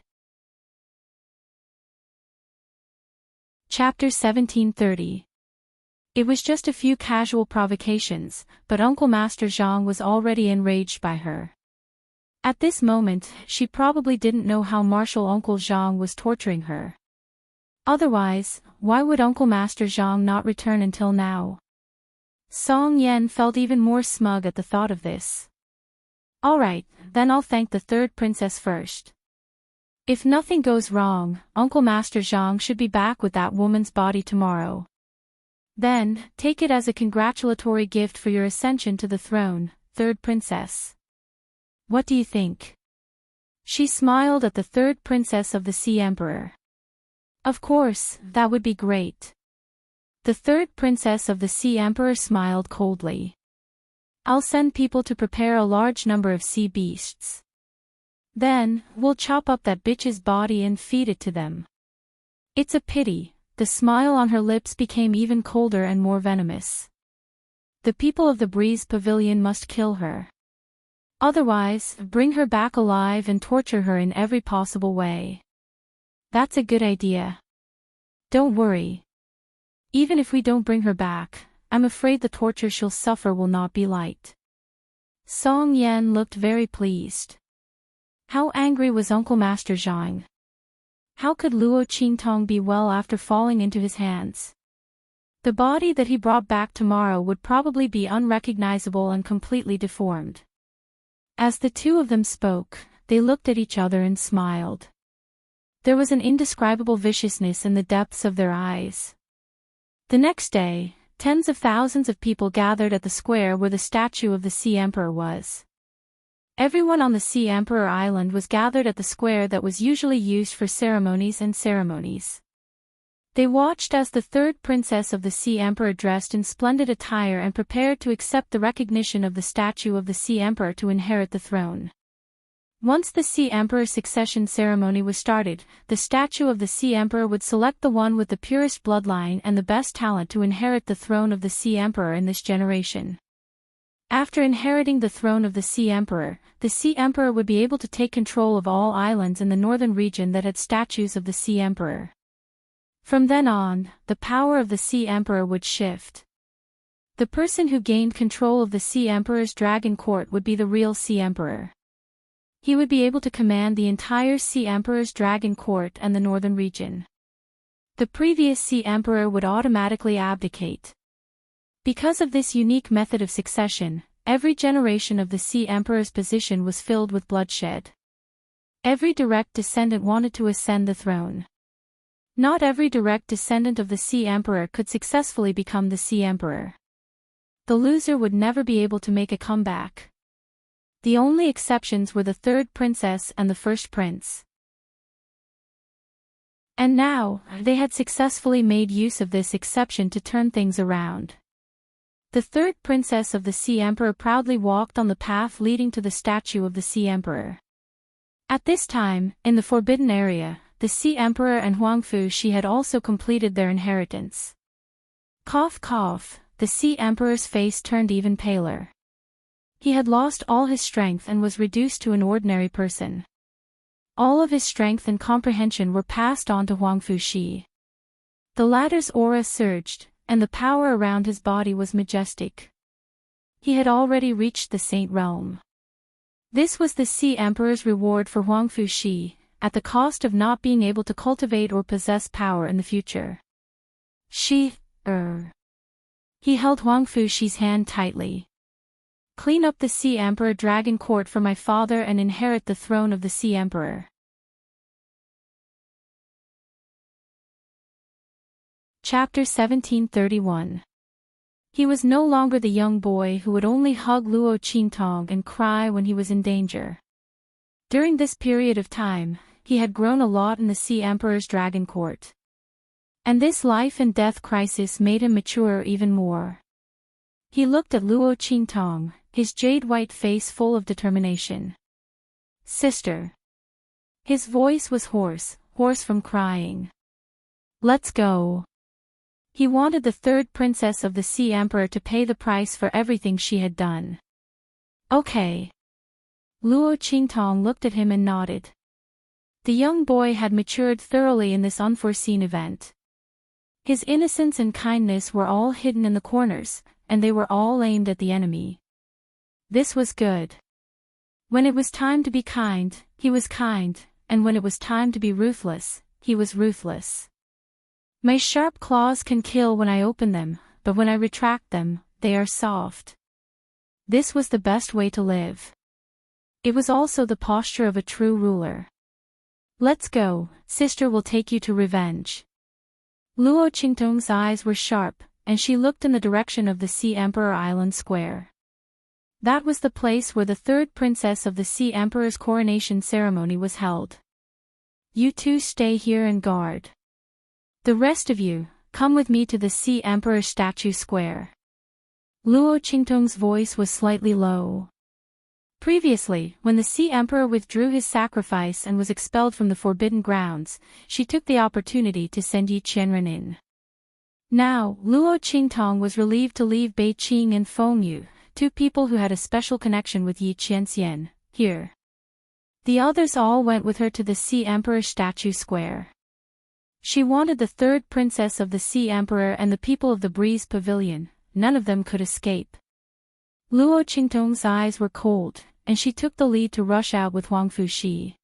Chapter 1730. It was just a few casual provocations, but Uncle Master Zhang was already enraged by her. At this moment, she probably didn't know how martial Uncle Zhang was torturing her. Otherwise, why would Uncle Master Zhang not return until now? Song Yan felt even more smug at the thought of this. Alright, then I'll thank the third princess first. If nothing goes wrong, Uncle Master Zhang should be back with that woman's body tomorrow. Then, take it as a congratulatory gift for your ascension to the throne, third princess. What do you think? She smiled at the third princess of the Sea Emperor. Of course, that would be great. The third princess of the Sea Emperor smiled coldly. I'll send people to prepare a large number of sea beasts. Then, we'll chop up that bitch's body and feed it to them. It's a pity. The smile on her lips became even colder and more venomous. The people of the Breeze Pavilion must kill her. Otherwise, bring her back alive and torture her in every possible way. That's a good idea. Don't worry. Even if we don't bring her back, I'm afraid the torture she'll suffer will not be light. Song Yan looked very pleased. How angry was Uncle Master Zhang? How could Luo Qingtong be well after falling into his hands? The body that he brought back tomorrow would probably be unrecognizable and completely deformed. As the two of them spoke, they looked at each other and smiled. There was an indescribable viciousness in the depths of their eyes. The next day, tens of thousands of people gathered at the square where the statue of the Sea Emperor was. Everyone on the Sea Emperor Island was gathered at the square that was usually used for ceremonies. They watched as the third princess of the Sea Emperor dressed in splendid attire and prepared to accept the recognition of the statue of the Sea Emperor to inherit the throne. Once the Sea Emperor's succession ceremony was started, the statue of the Sea Emperor would select the one with the purest bloodline and the best talent to inherit the throne of the Sea Emperor in this generation. After inheriting the throne of the Sea Emperor would be able to take control of all islands in the northern region that had statues of the Sea Emperor. From then on, the power of the Sea Emperor would shift. The person who gained control of the Sea Emperor's dragon court would be the real Sea Emperor. He would be able to command the entire Sea Emperor's dragon court and the northern region. The previous Sea Emperor would automatically abdicate. Because of this unique method of succession, every generation of the Sea Emperor's position was filled with bloodshed. Every direct descendant wanted to ascend the throne. Not every direct descendant of the Sea Emperor could successfully become the Sea Emperor. The loser would never be able to make a comeback. The only exceptions were the third princess and the first prince. And now, they had successfully made use of this exception to turn things around. The third princess of the Sea Emperor proudly walked on the path leading to the statue of the Sea Emperor. At this time, in the Forbidden Area, the Sea Emperor and Huangfu Shi had also completed their inheritance. Cough cough, the Sea Emperor's face turned even paler. He had lost all his strength and was reduced to an ordinary person. All of his strength and comprehension were passed on to Huangfu Shi. The latter's aura surged, and the power around his body was majestic. He had already reached the Saint Realm. This was the Sea Emperor's reward for Huangfu Shi, at the cost of not being able to cultivate or possess power in the future. He held Huangfu Shi's hand tightly. Clean up the Sea Emperor Dragon Court for my father and inherit the throne of the Sea Emperor. Chapter 1731. He was no longer the young boy who would only hug Luo Qingtong and cry when he was in danger. During this period of time, he had grown a lot in the Sea Emperor's Dragon Court. And this life and death crisis made him mature even more. He looked at Luo Qingtong, his jade-white face full of determination. Sister. His voice was hoarse from crying. Let's go. He wanted the third princess of the Sea Emperor to pay the price for everything she had done. Okay. Luo Qingtong looked at him and nodded. The young boy had matured thoroughly in this unforeseen event. His innocence and kindness were all hidden in the corners, and they were all aimed at the enemy. This was good. When it was time to be kind, he was kind, and when it was time to be ruthless, he was ruthless. My sharp claws can kill when I open them, but when I retract them, they are soft. This was the best way to live. It was also the posture of a true ruler. Let's go, sister will take you to revenge. Luo Qingtong's eyes were sharp, and she looked in the direction of the Sea Emperor Island Square. That was the place where the third princess of the Sea Emperor's coronation ceremony was held. You two stay here and guard. The rest of you, come with me to the Sea Emperor's statue square. Luo Qingtong's voice was slightly low. Previously, when the Sea Emperor withdrew his sacrifice and was expelled from the Forbidden Grounds, she took the opportunity to send Yi Qianren in. Now, Luo Qingtong was relieved to leave Bei Qing and Feng Yu, two people who had a special connection with Yi Qianxian, here. The others all went with her to the Sea Emperor's statue square. She wanted the third princess of the Sea Emperor and the people of the Breeze Pavilion. None of them could escape. Luo Qingtong's eyes were cold, and she took the lead to rush out with Huang Fuxi.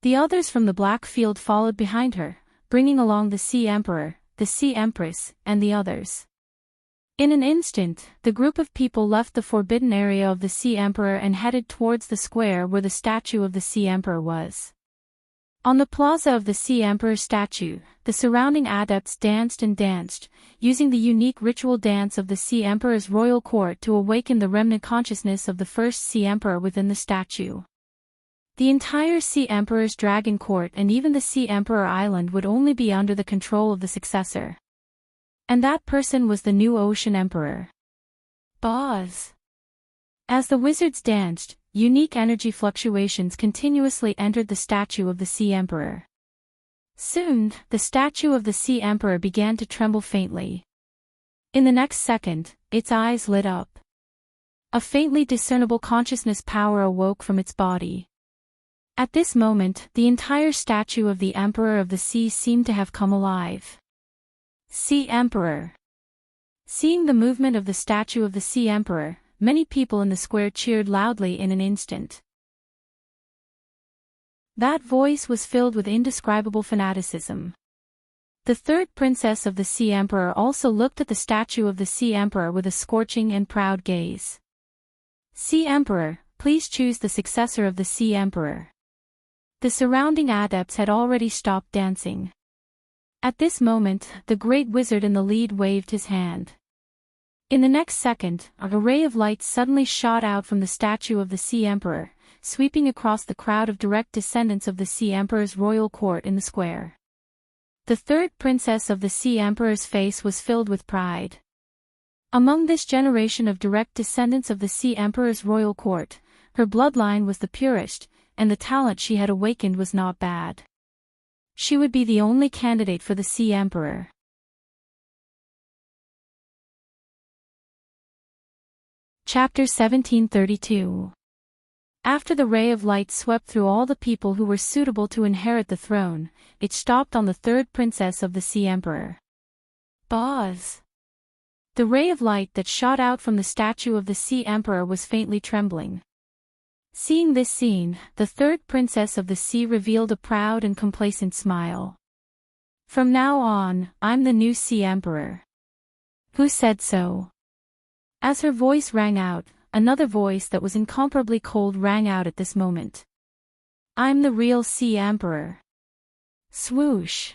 The others from the Black Field followed behind her, bringing along the Sea Emperor, the Sea Empress, and the others. In an instant, the group of people left the forbidden area of the Sea Emperor and headed towards the square where the statue of the Sea Emperor was. On the plaza of the Sea Emperor's statue, the surrounding adepts danced and danced, using the unique ritual dance of the Sea Emperor's royal court to awaken the remnant consciousness of the first Sea Emperor within the statue. The entire Sea Emperor's dragon court and even the Sea Emperor Island would only be under the control of the successor. And that person was the new Ocean Emperor. Boz. As the wizards danced, unique energy fluctuations continuously entered the statue of the Sea Emperor. Soon, the statue of the Sea Emperor began to tremble faintly. In the next second, its eyes lit up. A faintly discernible consciousness power awoke from its body. At this moment, the entire statue of the Emperor of the Sea seemed to have come alive. Sea Emperor. Seeing the movement of the statue of the Sea Emperor, many people in the square cheered loudly in an instant. That voice was filled with indescribable fanaticism. The third princess of the Sea Emperor also looked at the statue of the Sea Emperor with a scorching and proud gaze. Sea Emperor, please choose the successor of the Sea Emperor. The surrounding adepts had already stopped dancing. At this moment, the great wizard in the lead waved his hand. In the next second, a ray of light suddenly shot out from the statue of the Sea Emperor, sweeping across the crowd of direct descendants of the Sea Emperor's royal court in the square. The third princess of the Sea Emperor's face was filled with pride. Among this generation of direct descendants of the Sea Emperor's royal court, her bloodline was the purest, and the talent she had awakened was not bad. She would be the only candidate for the Sea Emperor. Chapter 1732. After the ray of light swept through all the people who were suitable to inherit the throne, it stopped on the third princess of the Sea Emperor. Boz. The ray of light that shot out from the statue of the Sea Emperor was faintly trembling. Seeing this scene, the third princess of the sea revealed a proud and complacent smile. From now on, I'm the new Sea Emperor. Who said so? As her voice rang out, another voice that was incomparably cold rang out at this moment. I'm the real Sea Emperor. Swoosh.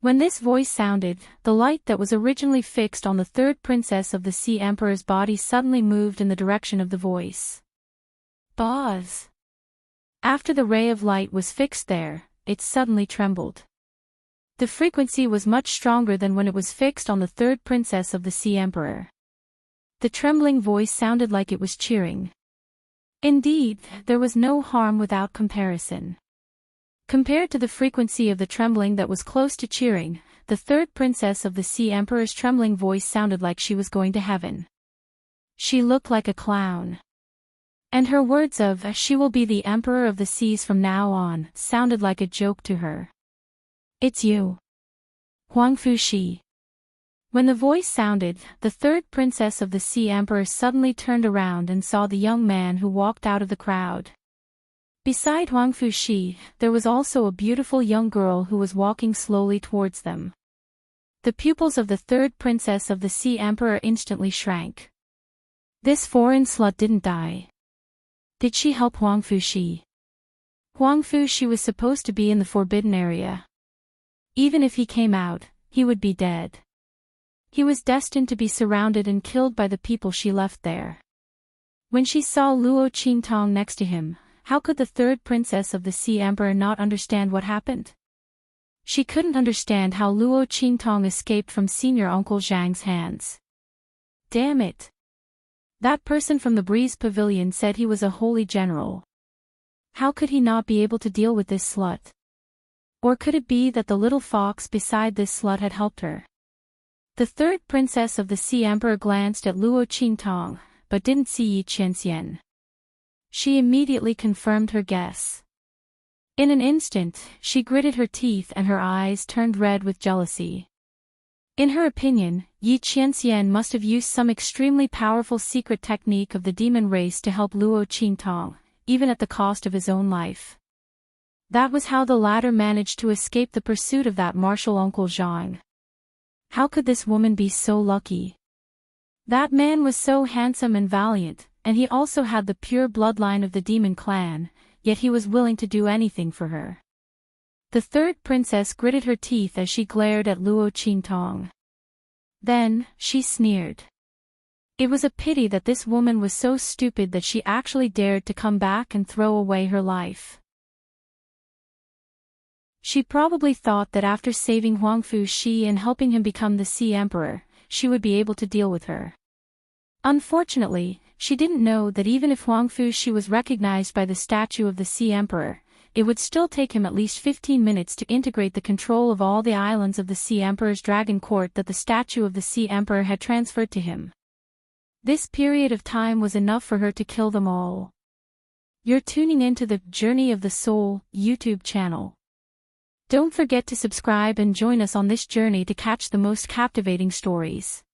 When this voice sounded, the light that was originally fixed on the third princess of the Sea Emperor's body suddenly moved in the direction of the voice. Boz. After the ray of light was fixed there, it suddenly trembled. The frequency was much stronger than when it was fixed on the third princess of the Sea Emperor. The trembling voice sounded like it was cheering. Indeed, there was no harm without comparison. Compared to the frequency of the trembling that was close to cheering, the third princess of the Sea Emperor's trembling voice sounded like she was going to heaven. She looked like a clown. And her words of "she will be the Emperor of the Seas from now on" sounded like a joke to her. It's you. Huang Fuxi. When the voice sounded, the third princess of the Sea Emperor suddenly turned around and saw the young man who walked out of the crowd. Beside Huang Fuxi, there was also a beautiful young girl who was walking slowly towards them. The pupils of the third princess of the Sea Emperor instantly shrank. This foreign slut didn't die. Did she help Huang Fuxi? Huang Fuxi was supposed to be in the forbidden area. Even if he came out, he would be dead. He was destined to be surrounded and killed by the people she left there. When she saw Luo Qingtong next to him, how could the third princess of the Sea Emperor not understand what happened? She couldn't understand how Luo Qingtong escaped from senior uncle Zhang's hands. Damn it! That person from the Breeze Pavilion said he was a holy general. How could he not be able to deal with this slut? Or could it be that the little fox beside this slut had helped her? The third princess of the Sea Emperor glanced at Luo Qingtong, but didn't see Yi Qianxian. She immediately confirmed her guess. In an instant, she gritted her teeth and her eyes turned red with jealousy. In her opinion, Yi Qianxian must have used some extremely powerful secret technique of the demon race to help Luo Qingtong, even at the cost of his own life. That was how the latter managed to escape the pursuit of that martial Uncle Zhang. How could this woman be so lucky? That man was so handsome and valiant, and he also had the pure bloodline of the demon clan, yet he was willing to do anything for her. The third princess gritted her teeth as she glared at Luo Qingtong. Then, she sneered. It was a pity that this woman was so stupid that she actually dared to come back and throw away her life. She probably thought that after saving Huangfu Shi and helping him become the Sea Emperor, she would be able to deal with her. Unfortunately, she didn't know that even if Huangfu Shi was recognized by the statue of the Sea Emperor, it would still take him at least 15 minutes to integrate the control of all the islands of the Sea Emperor's dragon court that the statue of the Sea Emperor had transferred to him. This period of time was enough for her to kill them all. You're tuning into the Journey of the Soul YouTube channel. Don't forget to subscribe and join us on this journey to catch the most captivating stories.